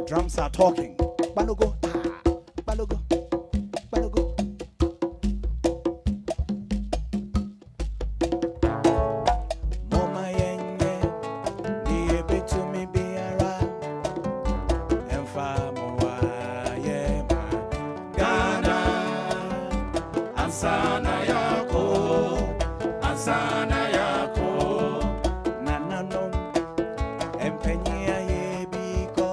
Speaker 1: Drums are talking. Balogo, balogo, balogo. Mama yenye, diye betu mi biara, emfa moa yema. Ghana, ansana yako, ansana yako. Nanano, empenyia yebiko.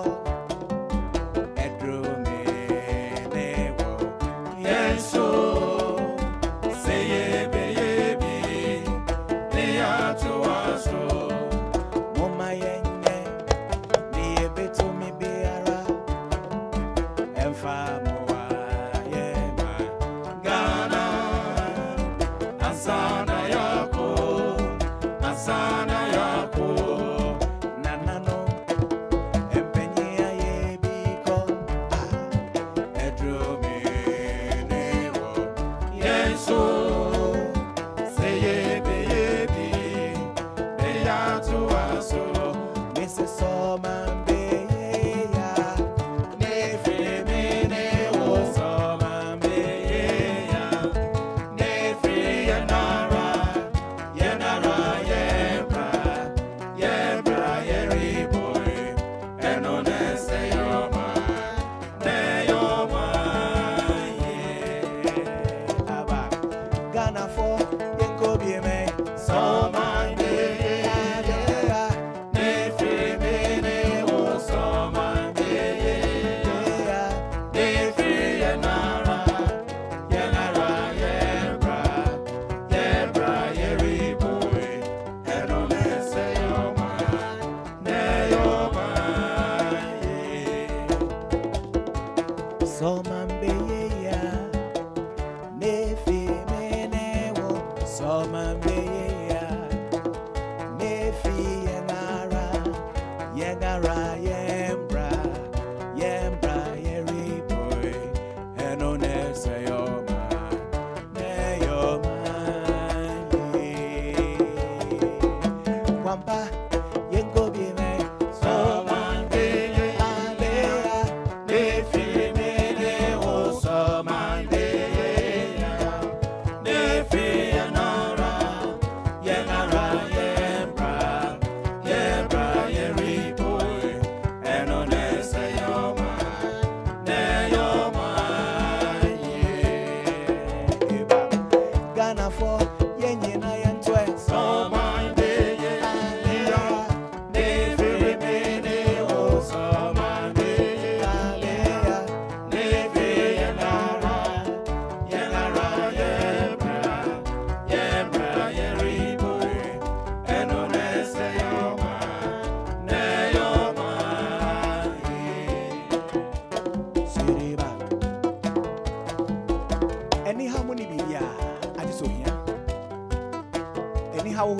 Speaker 1: Anyhow,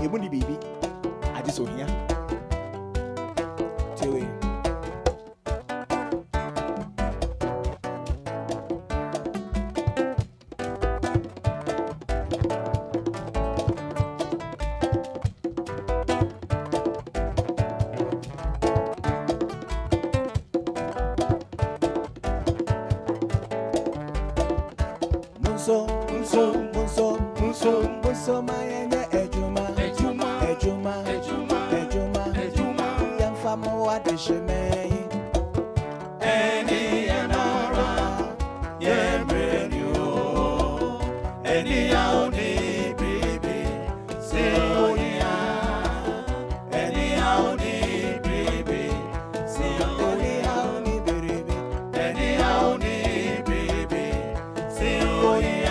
Speaker 1: you wouldn't be. I just saw here. Munso mayanya ejuma Yamfamo adisheme Eni yanara Yemrenyo Eni yaoni baby Say oh yeah Eni yaoni baby Say oh yaoni baby Eni yaoni baby Say oh yeah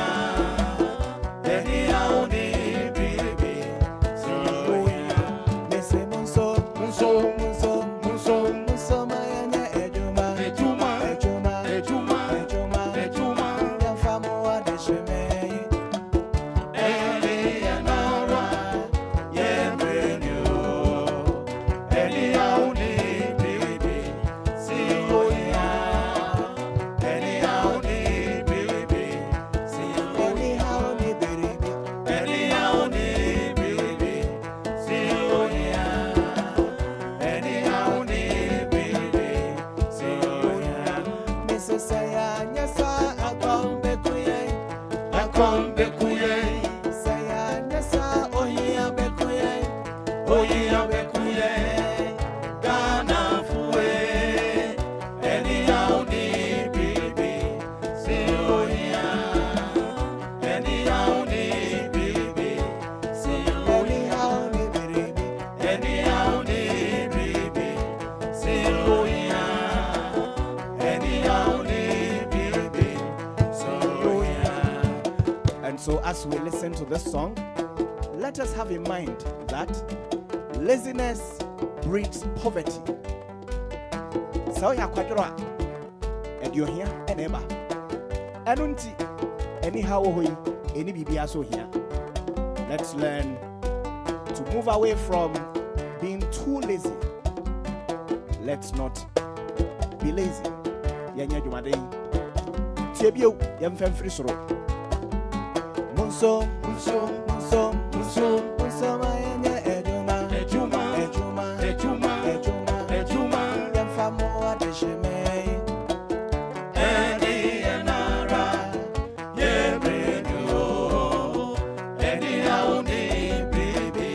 Speaker 1: So as we listen to this song, let us have in mind that laziness breeds poverty. So ya kwadro and you're here and ever. Anunti anyhow any bibia so here. Let's learn to move away from being too lazy. Let's not be lazy. Yanya jumade. Tiebio yamfem free soro. Munso mayanya ejuma yamfamo adisheme eni yanara yemrenyo eni yauni baby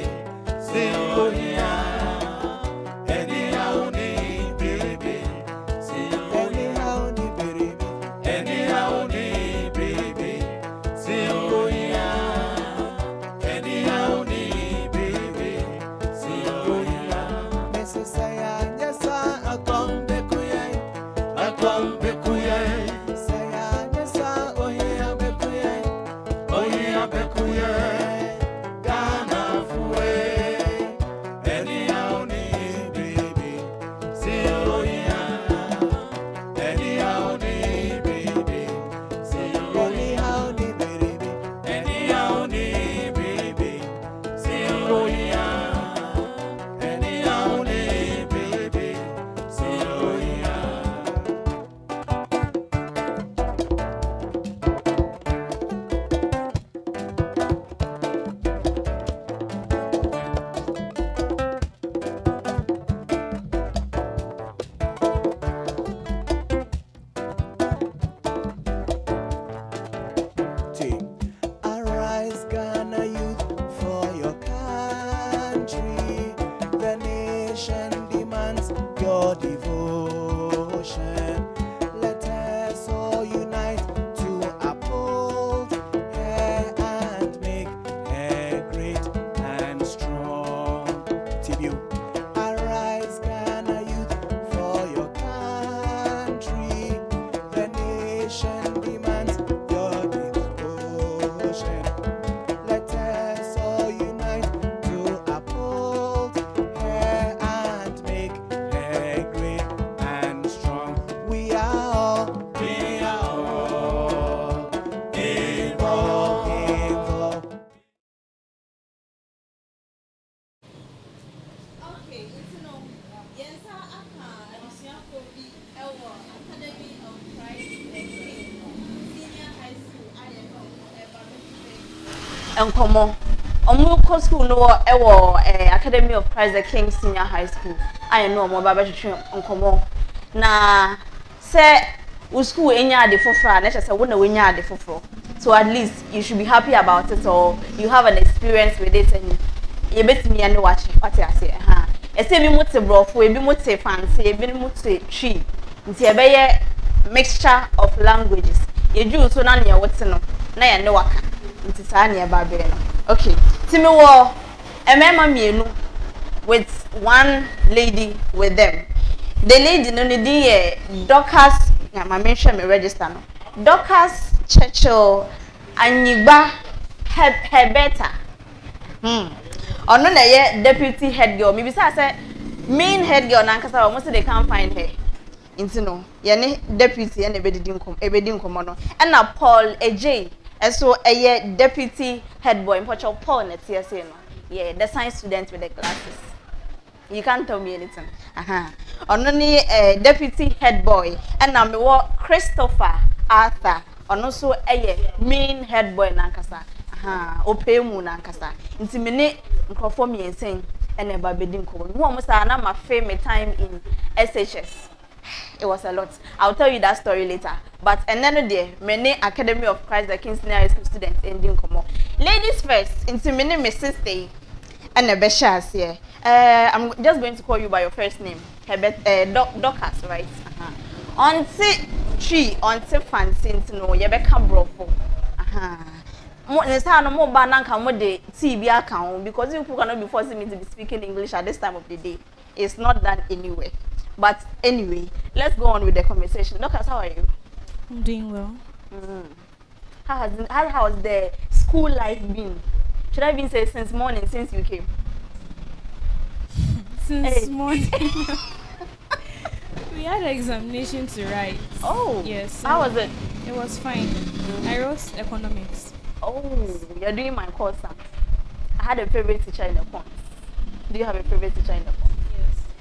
Speaker 1: say oh yeah eni yauni baby say oh yauni baby eni yauni baby say oh
Speaker 4: Enkomo omu ko school no ewo Academy of Christ the King Senior High School I know omo baba twetwe enkomo na se wo school enya ade foforo na che se wo na wenya ade foforo So at least you should be happy about it, or you have an experience with it, and you bet me and watch what I say. I say me much broth, we be much fancy, be much tree. It's a mixture of languages. You do so none ya what's no. Na ya no waka. It is anya babeno. Okay. Timi wo emema mienu with one lady with them. The lady no need Dorcas, my mention me register no. Dorcas Churchill Anyiba Hebeta. Ono na ye deputy head girl. Maybe say main head girl nankasa almost they can't find her. Into no. Ye ne deputy and ebedi nkom no. And na Paul AJ. And so a deputy head boy in Paul na TSA no. Yeah, the science student with the glasses. You can't tell me anything. Only a deputy head boy, and now me what Christopher Arthur, and also a main head boy nankasa. Opemu nankasa. Intimidate for me and saying, and a babedin call. No almost my favorite time in SHS. It was a lot. I'll tell you that story later. But another day, many Academy of Christ the King Senior School students ending come on. Ladies first, intimidate me sister. And a beshas here. I'm just going to call you by your first name. Dorcas, right? Auntie tree, auntie fancy to know you become brofo. No more banana more the TB account because you cannot be forcing me to be speaking English at this time of the day. It's not done anyway. But anyway, let's go on with the conversation. Dorcas, how are you?
Speaker 5: I'm doing well.
Speaker 4: How has the school life been? Should I even say since morning, since you came?
Speaker 5: Since morning. We had an examination to write.
Speaker 4: Oh,
Speaker 5: yes.
Speaker 4: How was it?
Speaker 5: It was fine. I wrote economics.
Speaker 4: Oh, you're doing my course. Huh? I had a favorite teacher in the course. Do you have a favorite teacher in the course?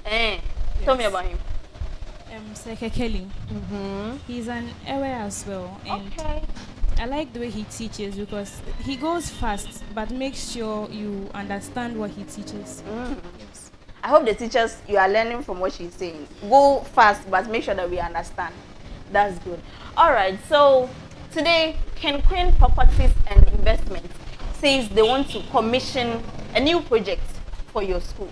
Speaker 5: Yes.
Speaker 4: Tell me about him.
Speaker 5: Seke Kelly. He's an Ewe as well. And
Speaker 4: okay.
Speaker 5: I like the way he teaches because he goes fast but makes sure you understand what he teaches. Yes.
Speaker 4: I hope the teachers, you are learning from what she's saying. Go fast but make sure that we understand. That's good. Alright, so today Ken Queen Properties and Investment says they want to commission a new project for your school.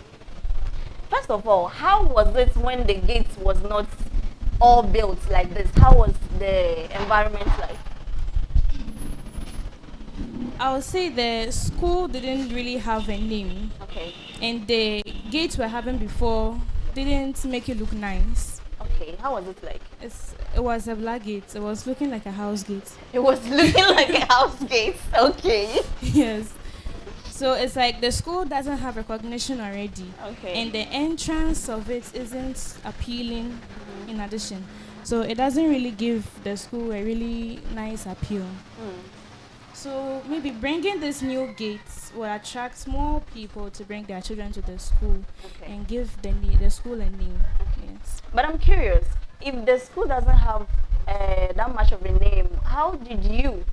Speaker 4: First of all, how was it when the gate was not all built like this? How was the environment like?
Speaker 5: I would say the school didn't really have a name.
Speaker 4: Okay.
Speaker 5: And the gates we're having before didn't make it look nice.
Speaker 4: Okay, how was it like?
Speaker 5: It was a black gate. It was looking like a house gate.
Speaker 4: It was looking like a house gate. Okay.
Speaker 5: Yes. So it's like the school doesn't have recognition already.
Speaker 4: Okay.
Speaker 5: And the entrance of it isn't appealing in addition. So it doesn't really give the school a really nice appeal. So maybe bringing this new gates will attract more people to bring their children to the school and give the school a name. Yes.
Speaker 4: But I'm curious, if the school doesn't have that much of a name, how did you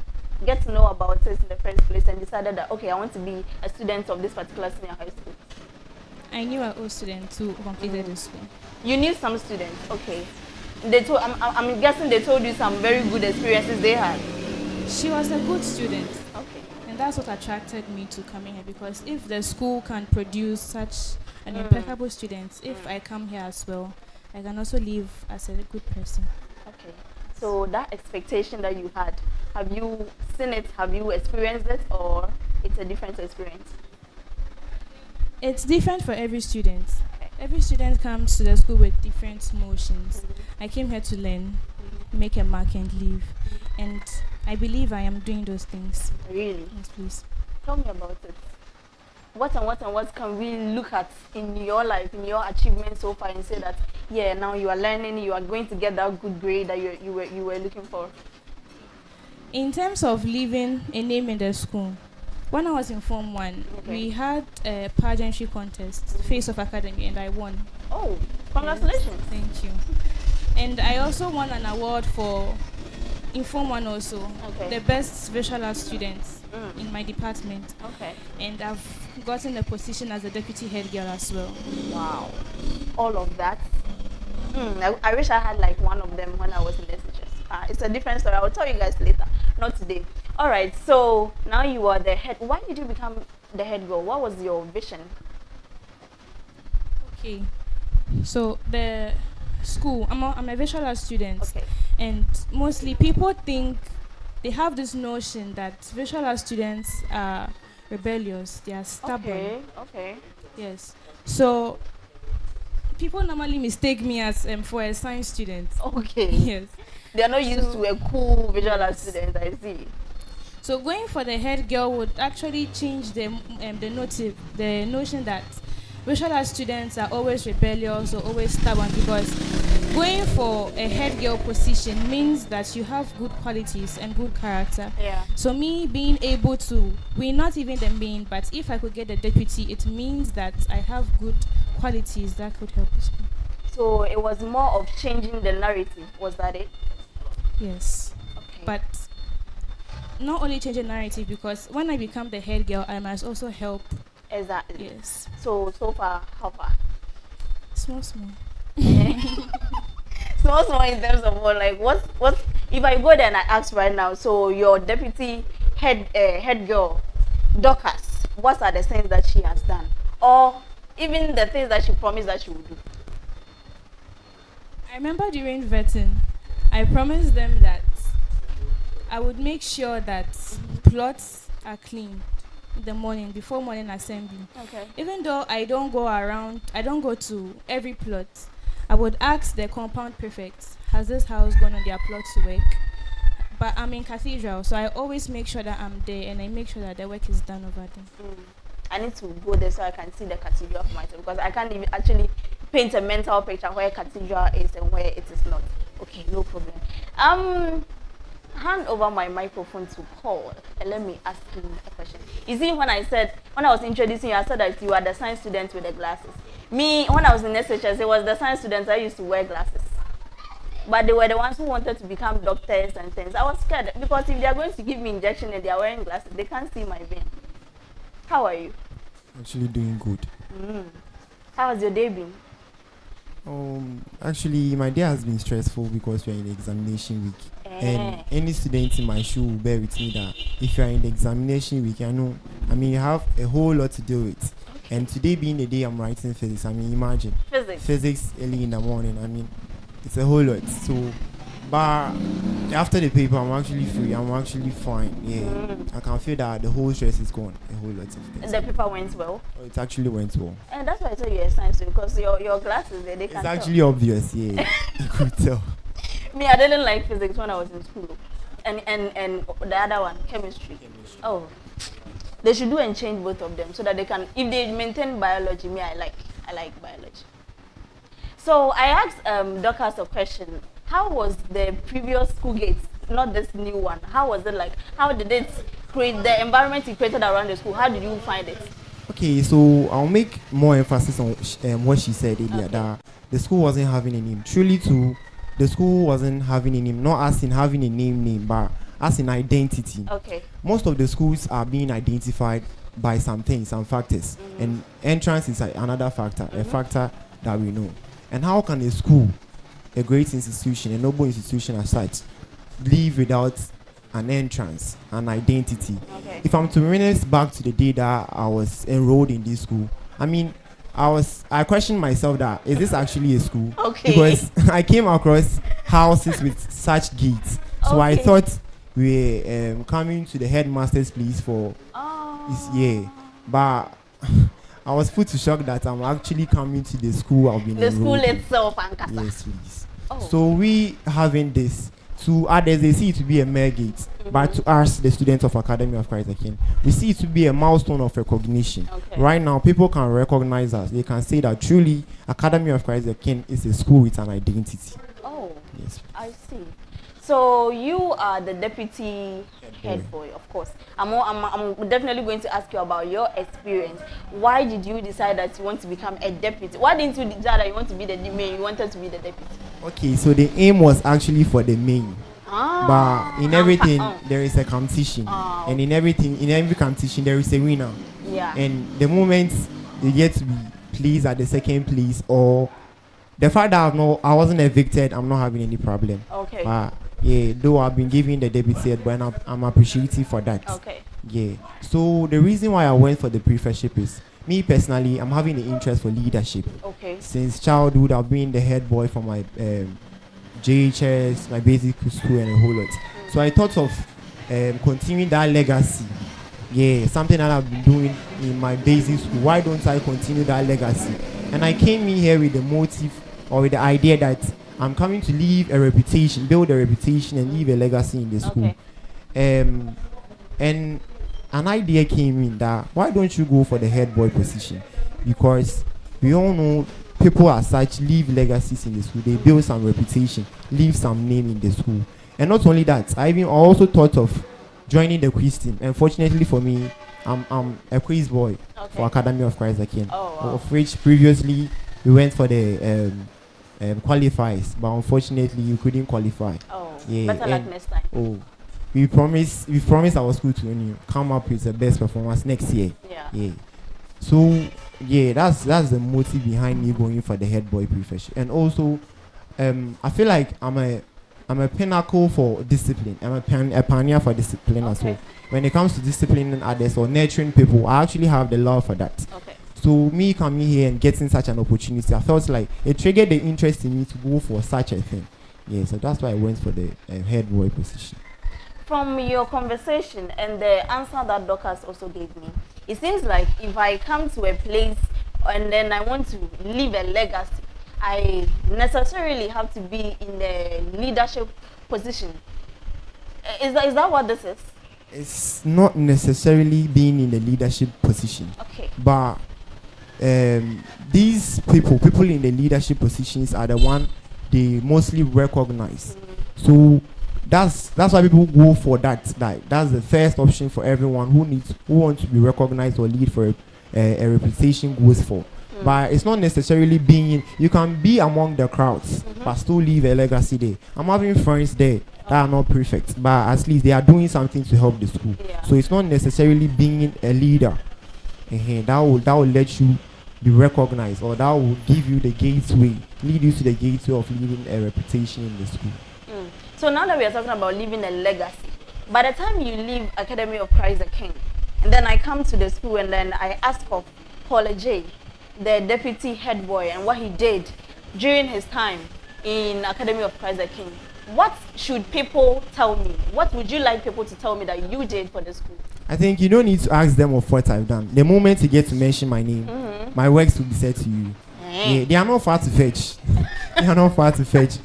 Speaker 4: get to know about it in the first place and decided that, okay, I want to be a student of this particular senior high school?
Speaker 5: I knew an old student who completed the school.
Speaker 4: You knew some students, okay. They told, I'm guessing they told you some very good experiences they had.
Speaker 5: She was a good student.
Speaker 4: Okay.
Speaker 5: And that's what attracted me to coming here, because if the school can produce such an impeccable student, if I come here as well, I can also live as a good person.
Speaker 4: Okay. So that expectation that you had, have you seen it? Have you experienced it, or it's a different experience?
Speaker 5: It's different for every student. Every student comes to the school with different emotions. I came here to learn, make a mark and leave. And I believe I am doing those things.
Speaker 4: Really?
Speaker 5: Yes, please.
Speaker 4: Tell me about it. What can we look at in your life, in your achievements so far, and say that, yeah, now you are learning, you are going to get that good grade that you were looking for?
Speaker 5: In terms of leaving a name in the school, when I was in Form 1, we had a pageantry contest, Face of Academy, and I won.
Speaker 4: Oh, congratulations.
Speaker 5: Yes, thank you. And I also won an award for, in Form 1 also, the best visual arts student in my department. Okay. And I've gotten a position as a deputy head girl as well.
Speaker 4: Wow. All of that. I wish I had like one of them when I was in SHS. It's a different story. I will tell you guys later. Not today. All right, so now you are the head. Why did you become the head girl? What was your vision?
Speaker 5: Okay. So the school, I'm a visual arts student,
Speaker 4: Okay.
Speaker 5: and mostly people think they have this notion that visual arts students are rebellious, they are stubborn.
Speaker 4: Okay. Okay.
Speaker 5: Yes. So people normally mistake me as for a science student.
Speaker 4: Okay.
Speaker 5: Yes.
Speaker 4: They are not used to a cool visual arts
Speaker 5: Yes.
Speaker 4: student. I see.
Speaker 5: So going for the head girl would actually change the notion that visual arts students are always rebellious or always stubborn, because going for a head girl position means that you have good qualities and good character.
Speaker 4: Yeah.
Speaker 5: So me being able to win, not even the main, but if I could get the deputy, it means that I have good qualities that could help the school.
Speaker 4: So it was more of changing the narrative. Was that it?
Speaker 5: Yes.
Speaker 4: Okay.
Speaker 5: But not only change the narrative, because when I become the head girl, I must also help.
Speaker 4: Exactly.
Speaker 5: Yes.
Speaker 4: So far, how far?
Speaker 5: Small.
Speaker 4: Small in terms of what, like what if I go there and I ask right now, so your deputy head girl, Dorcas, what are the things that she has done, or even the things that she promised that she would do?
Speaker 5: I remember during vetting, I promised them that I would make sure that plots are cleaned in the morning before morning assembly.
Speaker 4: Okay.
Speaker 5: Even though I don't go to every plot, I would ask the compound prefect, has this house gone on their plot to work? But I'm in cathedral, so I always make sure that I'm there and I make sure that the work is done over there.
Speaker 4: I need to go there so I can see the cathedral for myself, because I can't even actually paint a mental picture where cathedral is and where it is not. Okay, no problem. Hand over my microphone to Paul and let me ask him a question. You see, when I was introducing you, I said that you are the science student with the glasses. Me, when I was in SHS, it was the science students that used to wear glasses. But they were the ones who wanted to become doctors and things. I was scared because if they are going to give me injection and they are wearing glasses, they can't see my vein. How are you?
Speaker 6: Actually doing good.
Speaker 4: How has your day been?
Speaker 6: Actually, my day has been stressful because we are in the examination week. And any student in my shoe will bear with me that if you are in the examination week, you have a whole lot to deal with. Okay. And today being the day I'm writing physics, imagine. Physics early in the morning, it's a whole lot. So, but after the paper, I'm actually free. I'm actually fine. Yeah, I can feel that the whole stress is gone. A whole lot of things.
Speaker 4: The paper went well?
Speaker 6: Oh, it actually went well.
Speaker 4: And that's why I told you a science, because your glasses, they can
Speaker 6: It's actually obvious, yeah. You could tell.
Speaker 4: Me, I didn't like physics when I was in school. And the other one, chemistry. Oh, they should do and change both of them so that they can, if they maintain biology, me, I like biology. So I asked Dorcas a question. How was the previous school gates, not this new one? How was it like? How did it create the environment it created around the school? How did you find it?
Speaker 6: Okay, so I'll make more emphasis on what she said earlier, that the school wasn't having a name. Truly, the school wasn't having a name, not as in having a name, but as in identity.
Speaker 4: Okay.
Speaker 6: Most of the schools are being identified by some things, some factors, and entrance is another factor, a factor that we know. And how can a school, a great institution, a noble institution as such, live without an entrance, an identity?
Speaker 4: Okay.
Speaker 6: If I'm to reminisce back to the day that I was enrolled in this school, I questioned myself that, is this actually a school?
Speaker 4: Okay.
Speaker 6: Because I came across houses with such gates. So I thought we were coming to the headmaster's place for this year. But I was put to shock that I'm actually coming to the school I've been
Speaker 4: the school
Speaker 6: enrolled in.
Speaker 4: itself, Ankasa.
Speaker 6: Yes, please.
Speaker 4: Oh.
Speaker 6: So we having this, to others they see it to be a mere gate, but to us, the students of Academy of Christ the King, we see it to be a milestone of recognition.
Speaker 4: Okay.
Speaker 6: Right now, people can recognize us. They can say that truly Academy of Christ the King is a school with an identity.
Speaker 4: Oh,
Speaker 6: Yes.
Speaker 4: I see. So you are the deputy head boy, of course. I'm definitely going to ask you about your experience. Why did you decide that you want to become a deputy? Why didn't you decide that you want to be the main? You wanted to be the deputy.
Speaker 6: Okay, so the aim was actually for the main. But in everything there is a competition, and in every competition there is a winner.
Speaker 4: Yeah.
Speaker 6: And the moment you get to be placed at the second place, or the fact that I wasn't evicted, I'm not having any problem.
Speaker 4: Okay.
Speaker 6: But Yeah, though I've been given the deputy head, but I'm appreciative for that.
Speaker 4: Okay.
Speaker 6: Yeah. So the reason why I went for the prefectship is me personally, I'm having an interest for leadership.
Speaker 4: Okay.
Speaker 6: Since childhood, I've been the head boy for my JHS, my basic school, and a whole lot. So I thought of continuing that legacy. Yeah, something that I've been doing in my basic school. Why don't I continue that legacy? And I came in here with the motive or with the idea that I'm coming to leave a reputation, build a reputation, and leave a legacy in the school. And an idea came in that why don't you go for the head boy position? Because we all know people as such leave legacies in the school. They build some reputation, leave some name in the school. And not only that, I also thought of joining the quiz team. Unfortunately for me, I'm a quiz boy for Academy of Christ the King, of which previously we went for the qualifiers, but unfortunately you couldn't qualify.
Speaker 4: Better luck next time.
Speaker 6: We promised our school to come up with the best performance next year. Yeah. So yeah, that's the motive behind me going for the head boy prefecture. And also, I feel like I'm a pinnacle for discipline. I'm a pioneer for discipline as well. When it comes to disciplining others or nurturing people, I actually have the love for that. So me coming here and getting such an opportunity, I felt like it triggered the interest in me to go for such a thing. Yeah, so that's why I went for the head boy position.
Speaker 4: From your conversation and the answer that Dorcas also gave me, it seems like if I come to a place and then I want to leave a legacy, I necessarily have to be in the leadership position. Is that what this is?
Speaker 6: It's not necessarily being in the leadership position. But these people in the leadership positions are the one they mostly recognize. So that's why people go for that. Like that's the first option for everyone who wants to be recognized or lead for a reputation goes for. But it's not necessarily being in. You can be among the crowds, but still leave a legacy there. I'm having friends there that are not perfect, but at least they are doing something to help the school. So it's not necessarily being a leader. That will let you be recognized, or that will give you the gateway, lead you to the gateway of leaving a reputation in the school.
Speaker 4: So now that we are talking about leaving a legacy, by the time you leave Academy of Christ the King, and then I come to the school and then I ask of Paul J, the deputy head boy, and what he did during his time in Academy of Christ the King, what should people tell me? What would you like people to tell me that you did for the school? I
Speaker 6: think you don't need to ask them of what I've done. The moment you get to mention my name, my works will be said to you. Yeah, they are not far to fetch. They are not far to fetch.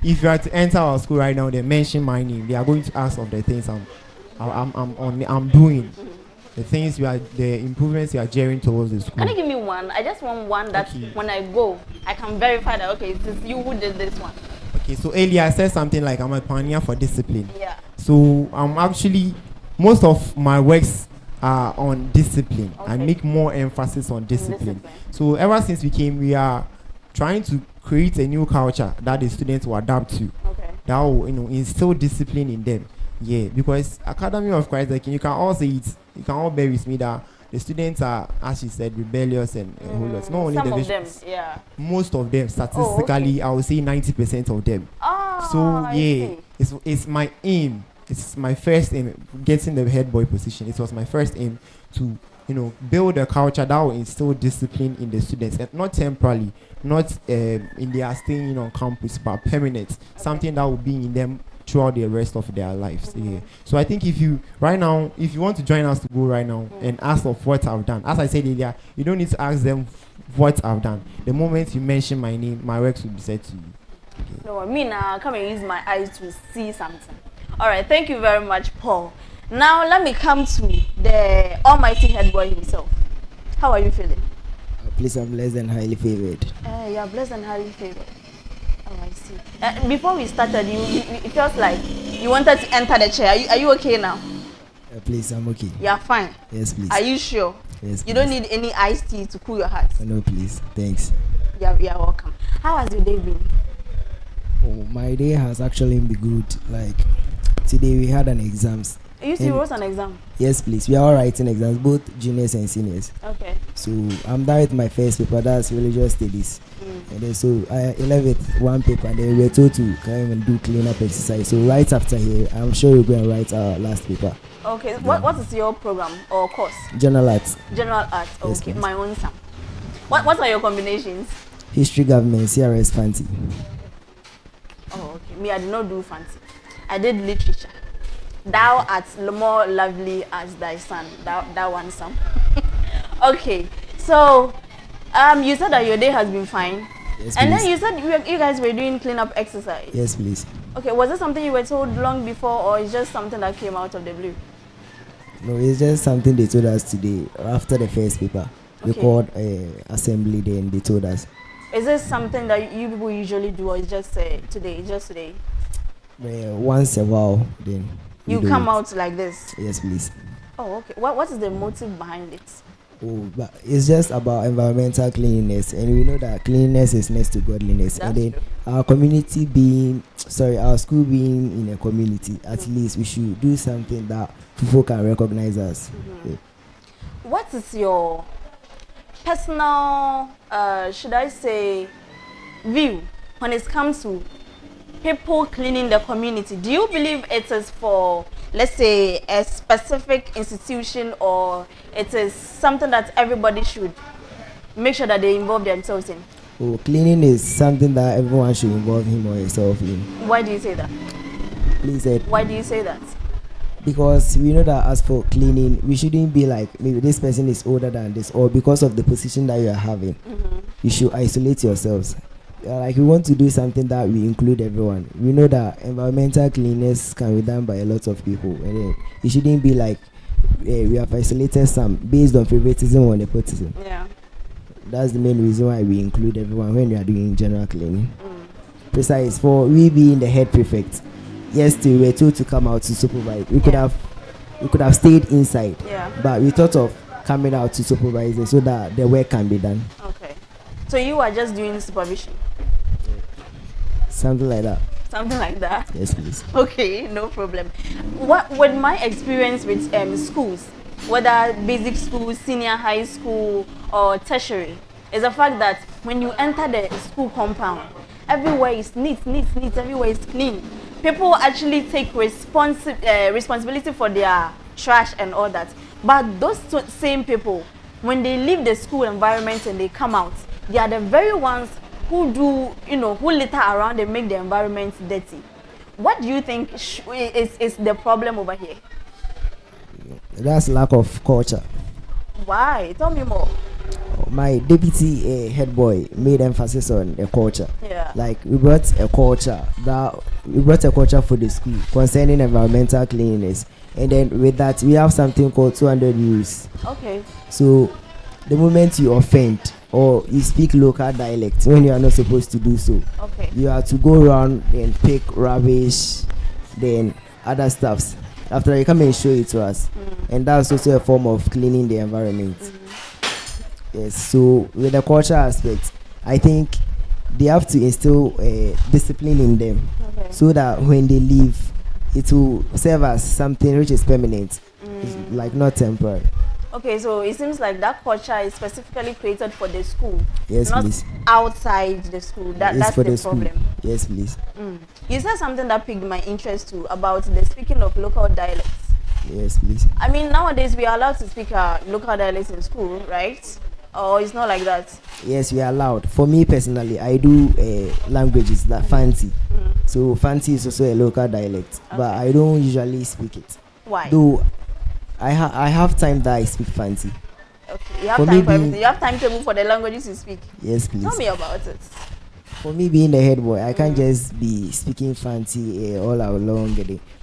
Speaker 6: If you are to enter our school right now, they mention my name. They are going to ask of the things I'm doing. The things the improvements you are gearing towards the school.
Speaker 4: Can you give me one? I just want one that when I go, I can verify that it is you who did this one.
Speaker 6: Okay, so earlier I said something like I'm a pioneer for discipline.
Speaker 4: Yeah.
Speaker 6: So I'm actually, most of my works are on discipline. I make more emphasis on discipline. So ever since we are trying to create a new culture that the students will adapt to. That will instill discipline in them. Yeah, because Academy of Christ, like you can all say it, you can all bear with me that the students are, as she said, rebellious and a whole lot. Not only
Speaker 4: some of them, yeah.
Speaker 6: Most of them, statistically, I would say 90% of them. So yeah, it's my aim. It's my first aim, getting the head boy position. It was my first aim to build a culture that will instill discipline in the students, and not temporarily, not in their staying on campus, but permanent. Something that will be in them throughout the rest of their lives. Yeah. So I think if you want to join us to go right now and ask of what I've done, as I said earlier, you don't need to ask them what I've done. The moment you mention my name, my works will be said to you. Okay.
Speaker 4: No, me now come and use my eyes to see something. All right, thank you very much, Paul. Now let me come to the almighty head boy himself. How are you feeling?
Speaker 7: Please, I'm blessed and highly favored.
Speaker 4: You are blessed and highly favored. Oh, I see. Before we started, it felt like you wanted to enter the chair. Are you okay now?
Speaker 7: Please, I'm okay.
Speaker 4: You are fine?
Speaker 7: Yes, please.
Speaker 4: Are you sure?
Speaker 7: Yes,
Speaker 4: You don't need any iced tea to cool your heart?
Speaker 7: No, please. Thanks.
Speaker 4: You are welcome. How has your day been?
Speaker 7: Oh, my day has actually been good. Like, today we had an exams
Speaker 4: You see, wrote an exam?
Speaker 7: Yes, please. We are all writing exams, both juniors and seniors.
Speaker 4: Okay.
Speaker 7: So I'm done with my first paper, that's religious studies. And then so I left with one paper, and then we were told to come and do cleanup exercise. So right after here, I'm sure we're going to write our last paper.
Speaker 4: Okay. What is your program or course?
Speaker 7: General arts.
Speaker 4: General arts.
Speaker 7: Yes,
Speaker 4: Okay.
Speaker 7: please.
Speaker 4: My own Sam. What are your combinations?
Speaker 7: History, government, CRS, fancy.
Speaker 4: Oh, okay. Me, I did not do fancy. I did literature. Thou art more lovely as thy son. That one, Sam. Okay. So, you said that your day has been fine.
Speaker 7: Yes,
Speaker 4: And
Speaker 7: please.
Speaker 4: then you said you guys were doing cleanup exercise.
Speaker 7: Yes, please.
Speaker 4: Okay, was it something you were told long before, or is just something that came out of the blue?
Speaker 7: No, it's just something they told us today after the first paper. We
Speaker 4: Okay.
Speaker 7: called assembly day and they told us.
Speaker 4: Is this something that you people usually do, or is just today? Just today?
Speaker 7: Once a while, then we
Speaker 4: You
Speaker 7: do
Speaker 4: come
Speaker 7: it.
Speaker 4: out like this?
Speaker 7: Yes, please.
Speaker 4: Oh, okay. What is the motive behind it?
Speaker 7: Oh, but it's just about environmental cleanliness, and we know that cleanliness is next to godliness.
Speaker 4: That's
Speaker 7: and then
Speaker 4: true.
Speaker 7: our school being in a community, at least we should do something that people can recognize us. Yeah.
Speaker 4: What is your personal, should I say, view when it comes to people cleaning the community? Do you believe it is for, let's say, a specific institution, or it is something that everybody should make sure that they involve themselves in?
Speaker 7: Oh, cleaning is something that everyone should involve him or herself in.
Speaker 4: Why do you say that?
Speaker 7: Please,
Speaker 4: Why do you say that?
Speaker 7: because we know that as for cleaning, we shouldn't be like maybe this person is older than this, or because of the position that you are having, you should isolate yourselves. Like we want to do something that we include everyone. We know that environmental cleanliness can be done by a lot of people, and then it shouldn't be like we have isolated some based on favoritism or nepotism.
Speaker 4: Yeah.
Speaker 7: That's the main reason why we include everyone when we are doing general cleaning. Precise for we being the head prefect. Yes, we were told to come out to supervise. We could have stayed inside,
Speaker 4: Yeah.
Speaker 7: but we thought of coming out to supervise it so that the work can be done.
Speaker 4: Okay. So you are just doing supervision,
Speaker 7: Something like that.
Speaker 4: something like that.
Speaker 7: Yes, please.
Speaker 4: Okay, no problem. What with my experience with schools, whether basic school, senior high school, or tertiary, is the fact that when you enter the school compound, everywhere is neat, everywhere is clean. People actually take responsibility for their trash and all that. But those same people, when they leave the school environment and they come out, they are the very ones who do, who litter around and make the environment dirty. What do you think is the problem over here?
Speaker 7: That's lack of culture.
Speaker 4: Why? Tell me more.
Speaker 7: My deputy head boy made emphasis on a culture.
Speaker 4: Yeah.
Speaker 7: Like we brought a culture for the school concerning environmental cleanliness, and then with that we have something called 200 rules.
Speaker 4: Okay.
Speaker 7: So the moment you offend or you speak local dialect when you are not supposed to do so,
Speaker 4: Okay.
Speaker 7: you have to go around and pick rubbish, then other stuffs. After you come and show it to us, and that's also a form of cleaning the environment. Yes. So with the culture aspect, I think they have to instill discipline in them,
Speaker 4: Okay.
Speaker 7: so that when they leave, it will serve as something which is permanent, it's like not temporary.
Speaker 4: Okay, so it seems like that culture is specifically created for the school,
Speaker 7: Yes,
Speaker 4: not
Speaker 7: please.
Speaker 4: outside the school.
Speaker 7: It's
Speaker 4: That's
Speaker 7: for
Speaker 4: the
Speaker 7: school.
Speaker 4: problem.
Speaker 7: Yes, please.
Speaker 4: You said something that piqued my interest too about the speaking of local dialects.
Speaker 7: Yes, please.
Speaker 4: I mean, nowadays we are allowed to speak our local dialects in school, right? Or it's not like that?
Speaker 7: Yes, we are allowed. For me personally, I do languages that fancy. So fancy is also a local dialect, but I don't usually speak it.
Speaker 4: Why?
Speaker 7: Though I have time that I speak fancy.
Speaker 4: Okay, you have
Speaker 7: For
Speaker 4: time
Speaker 7: me
Speaker 4: for
Speaker 7: being-
Speaker 4: everything. You have timetable for the languages you speak.
Speaker 7: Yes, please.
Speaker 4: Tell me about it.
Speaker 7: For me being the head boy, I can't just be speaking fancy all along.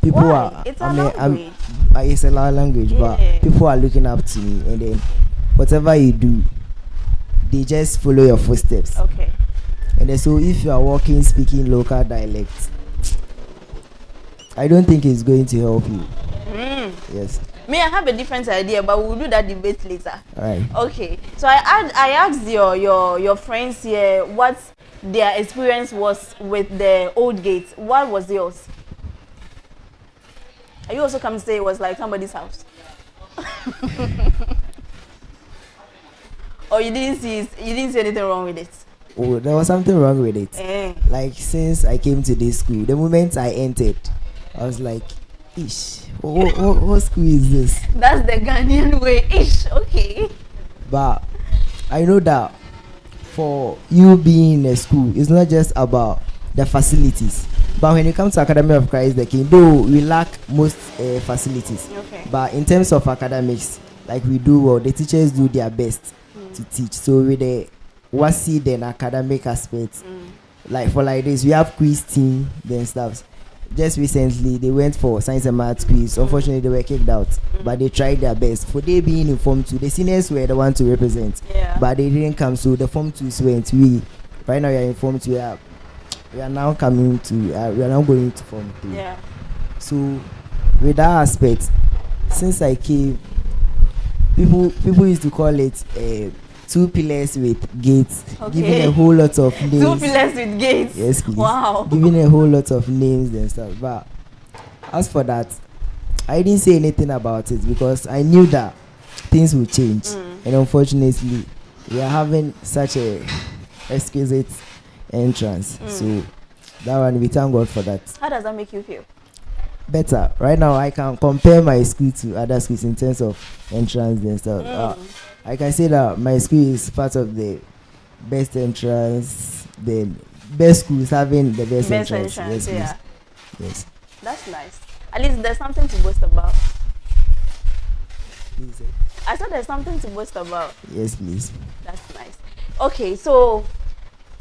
Speaker 7: People
Speaker 4: Why?
Speaker 7: are.
Speaker 4: It's a language.
Speaker 7: It's a language,
Speaker 4: Yeah.
Speaker 7: but people are looking up to me, and then whatever you do, they just follow your footsteps.
Speaker 4: Okay.
Speaker 7: And then so if you are walking speaking local dialect, I don't think it's going to help you. Yes.
Speaker 4: Me, I have a different idea, but we'll do that debate later.
Speaker 7: All right.
Speaker 4: Okay. So I asked your friends here what their experience was with the old gate. What was yours? Are you also come to say it was like somebody's house? Or you didn't see anything wrong with it?
Speaker 7: Oh, there was something wrong with it. Like since I came to this school, the moment I entered, I was like, ish, what school is this?
Speaker 4: That's the Ghanaian way, ish, okay.
Speaker 7: But I know that for you being in a school, it's not just about the facilities. But when it comes to Academy of Christ the King, though we lack most facilities.
Speaker 4: Okay.
Speaker 7: But in terms of academics, like we do well, the teachers do their best to teach. So with the WASI then academic aspects, like for like this, we have quiz team then stuff. Just recently they went for science and math quiz. Unfortunately they were kicked out, but they tried their best. For they being in form 2, the seniors were the one to represent, but they didn't come. So the form 2s went. We right now we are in form 2. We are now coming to we are now going to form 3.
Speaker 4: Yeah.
Speaker 7: So with that aspect, since I came, people used to call it 2 pillars with gates, giving a whole lot of names.
Speaker 4: 2 pillars with gates.
Speaker 7: Yes, please.
Speaker 4: Wow.
Speaker 7: Giving a whole lot of names and stuff. But as for that, I didn't say anything about it because I knew that things will change. And unfortunately, we are having such a exquisite entrance. So that one, we thank God for that.
Speaker 4: How does that make you feel?
Speaker 7: Better. Right now, I can compare my school to other schools in terms of entrance and stuff. I can say that my school is part of the best entrance, the best schools having the best entrance. Yes,
Speaker 4: yeah.
Speaker 7: Yes.
Speaker 4: That's nice. At least there's something to boast about.
Speaker 7: Please,
Speaker 4: I thought there's something to boast about.
Speaker 7: yes, please.
Speaker 4: That's nice. Okay, so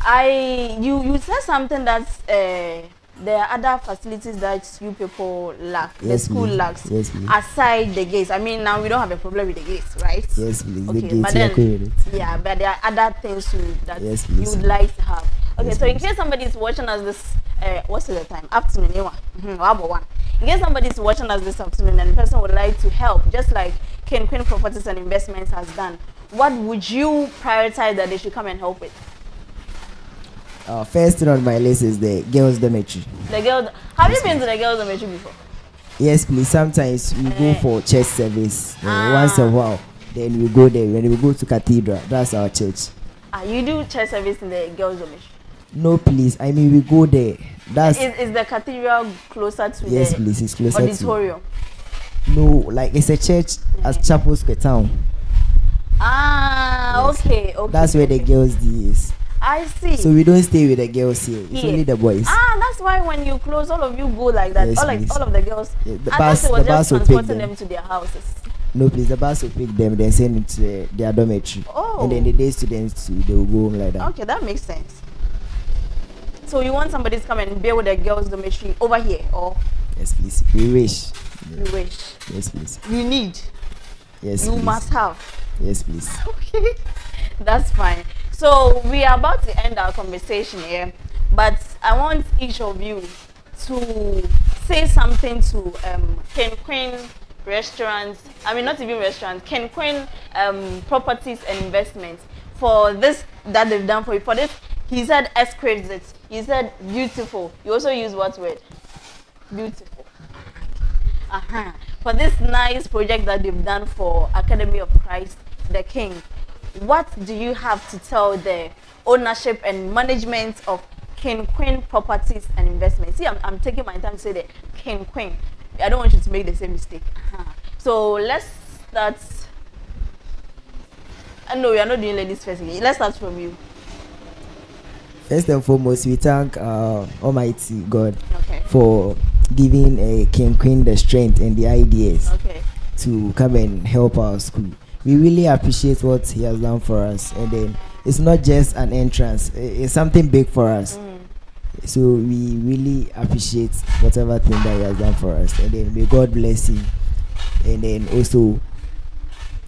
Speaker 4: you said something that there are other facilities that you people lack.
Speaker 7: Yes,
Speaker 4: the school
Speaker 7: please.
Speaker 4: lacks.
Speaker 7: Yes, please.
Speaker 4: Aside the gates. I mean, now we don't have a problem with the gates, right?
Speaker 7: Yes, please.
Speaker 4: Okay,
Speaker 7: The gates,
Speaker 4: but
Speaker 7: you are
Speaker 4: then,
Speaker 7: okay with it.
Speaker 4: yeah, but there are other things too that
Speaker 7: Yes,
Speaker 4: you
Speaker 7: please.
Speaker 4: would like to have. Okay,
Speaker 7: Yes,
Speaker 4: so in
Speaker 7: please.
Speaker 4: case somebody is watching us this, what's the time? Afternoon, one. In case somebody is watching us this afternoon and the person would like to help, just like King Queen Properties and Investments has done, what would you prioritize that they should come and help with?
Speaker 7: First thing on my list is the girls' dormitory.
Speaker 4: The girls. Have you been to the girls' dormitory before?
Speaker 7: Yes, please. Sometimes we go for church service once a while. Then we go there. When we go to cathedral, that's our church.
Speaker 4: You do church service in the girls' dormitory?
Speaker 7: No, please. I mean, we go there. That's
Speaker 4: Is the cathedral closer to
Speaker 7: yes,
Speaker 4: the
Speaker 7: please. It's closer
Speaker 4: auditorium?
Speaker 7: to. No, like it's a church at Chapel Square Town. Yes.
Speaker 4: Okay.
Speaker 7: That's where the girls' D is.
Speaker 4: I see.
Speaker 7: So we don't stay with the girls here. It's only the boys.
Speaker 4: That's why when you close, all of you go like that.
Speaker 7: Yes,
Speaker 4: all of the girls.
Speaker 7: Yeah, the
Speaker 4: I
Speaker 7: bus-
Speaker 4: thought it was
Speaker 7: the
Speaker 4: just
Speaker 7: bus will pick
Speaker 4: transporting
Speaker 7: them.
Speaker 4: them to their houses.
Speaker 7: No, please. The bus will pick them, then send them to their dormitory.
Speaker 4: Oh.
Speaker 7: And then the day students too, they will go home like that.
Speaker 4: Okay, that makes sense. So you want somebody to come and be with the girls' dormitory over here, or
Speaker 7: Yes, please. We wish.
Speaker 4: you wish?
Speaker 7: Yes, please.
Speaker 4: You need.
Speaker 7: Yes,
Speaker 4: You
Speaker 7: please.
Speaker 4: must have.
Speaker 7: Yes, please.
Speaker 4: Okay, that's fine. So we are about to end our conversation here, but I want each of you to say something to Ken Queen Restaurants. I mean, not even restaurants. Ken Queen Properties and Investments for this that they've done for you. For this, he said exquisite. He said beautiful. You also use what word? Beautiful. For this nice project that they've done for Academy of Christ the King, what do you have to tell the ownership and management of King Queen Properties and Investments? See, I'm taking my time to say the King Queen. I don't want you to make the same mistake. So let's start. No, we are not doing ladies first again. Let's start from you.
Speaker 7: First and foremost, we thank Almighty God
Speaker 4: Okay.
Speaker 7: for giving King Queen the strength and the ideas
Speaker 4: Okay.
Speaker 7: to come and help our school. We really appreciate what he has done for us, and then it's not just an entrance; it's something big for us. So we really appreciate whatever thing that he has done for us, and then may God bless him, and then also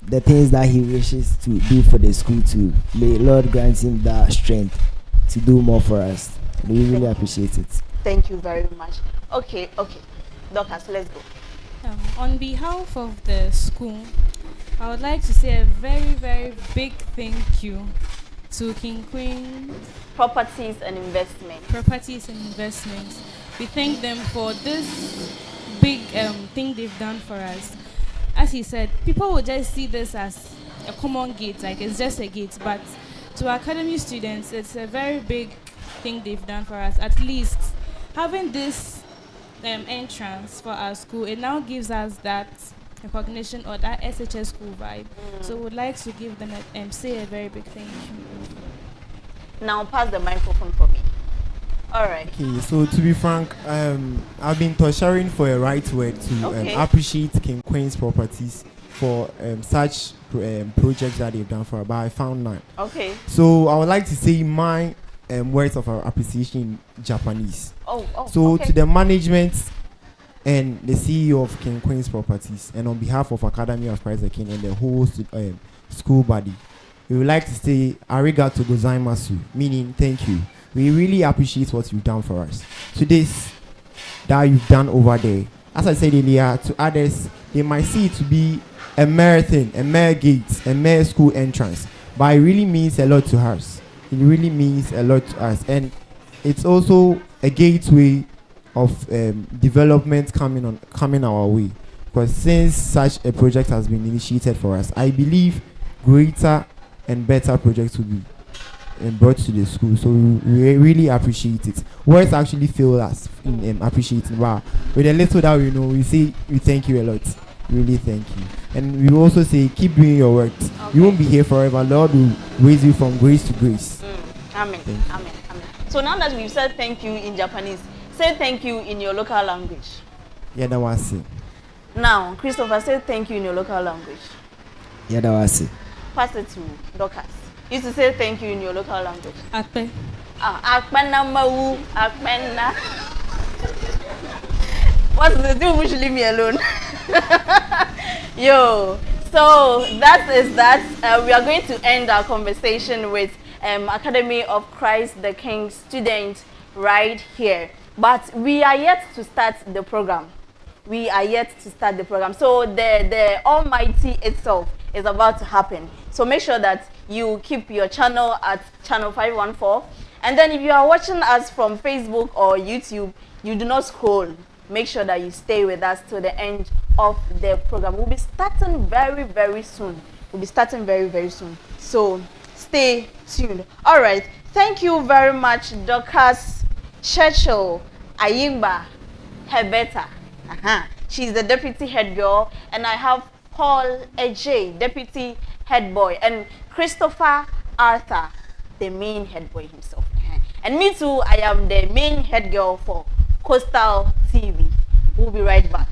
Speaker 7: the things that he wishes to do for the school too. May Lord grant him that strength to do more for us. We really appreciate it.
Speaker 4: Thank you very much. Okay. Doctors, let's go.
Speaker 5: On behalf of the school, I would like to say a very, very big thank you to King Queen
Speaker 4: Properties and Investments.
Speaker 5: Properties and Investments. We thank them for this big thing they've done for us. As he said, people will just see this as a common gate, like it's just a gate, but to academy students, it's a very big thing they've done for us. At least having this entrance for our school, it now gives us that recognition or that SHS school vibe. So we'd like to give them say a very big thank you.
Speaker 4: Now pass the microphone for me. All right.
Speaker 6: Okay, so to be frank, I've been torturing for a right word to appreciate King Queen's Properties for such projects that they've done for us, but I found none.
Speaker 4: Okay.
Speaker 6: So I would like to say my words of appreciation in Japanese. So to the management and the CEO of King Queen's Properties, and on behalf of Academy of Christ the King and the whole school body, we would like to say arigato gozaimasu, meaning thank you. We really appreciate what you've done for us. To this that you've done over there, as I said earlier, to others, they might see it to be a mere thing, a mere gate, a mere school entrance, but it really means a lot to us. It really means a lot to us, and it's also a gateway of development coming our way. Because since such a project has been initiated for us, I believe greater and better projects will be brought to the school. So we really appreciate it. Words actually fail us in appreciating. Wow, with a little that we know, we say we thank you a lot. Really thank you. And we also say keep doing your work. You won't be here forever. Lord will raise you from grace to grace.
Speaker 4: Amen. Amen. Amen. So now that we've said thank you in Japanese, say thank you in your local language.
Speaker 6: Yeah, that was it.
Speaker 4: Now, Christopher, say thank you in your local language.
Speaker 7: Yeah, that was it.
Speaker 4: Pass it to Dorcas. You used to say thank you in your local language.
Speaker 5: Akpe.
Speaker 4: Akpena mau, akpena. What's the do? You should leave me alone. Yo, so that is that. We are going to end our conversation with Academy of Christ the King students right here. But we are yet to start the program. So the Almighty itself is about to happen. So make sure that you keep your channel at channel 514. And then if you are watching us from Facebook or YouTube, you do not scroll. Make sure that you stay with us till the end of the program. We'll be starting very, very soon. So stay tuned. All right. Thank you very much, Dorcas Churchill Ayimba Hebeta. She's the deputy head girl. And I have Paul AJ, deputy head boy. And Christopher Arthur, the main head boy himself. And me too, I am the main head girl for Coastal TV. We'll be right back.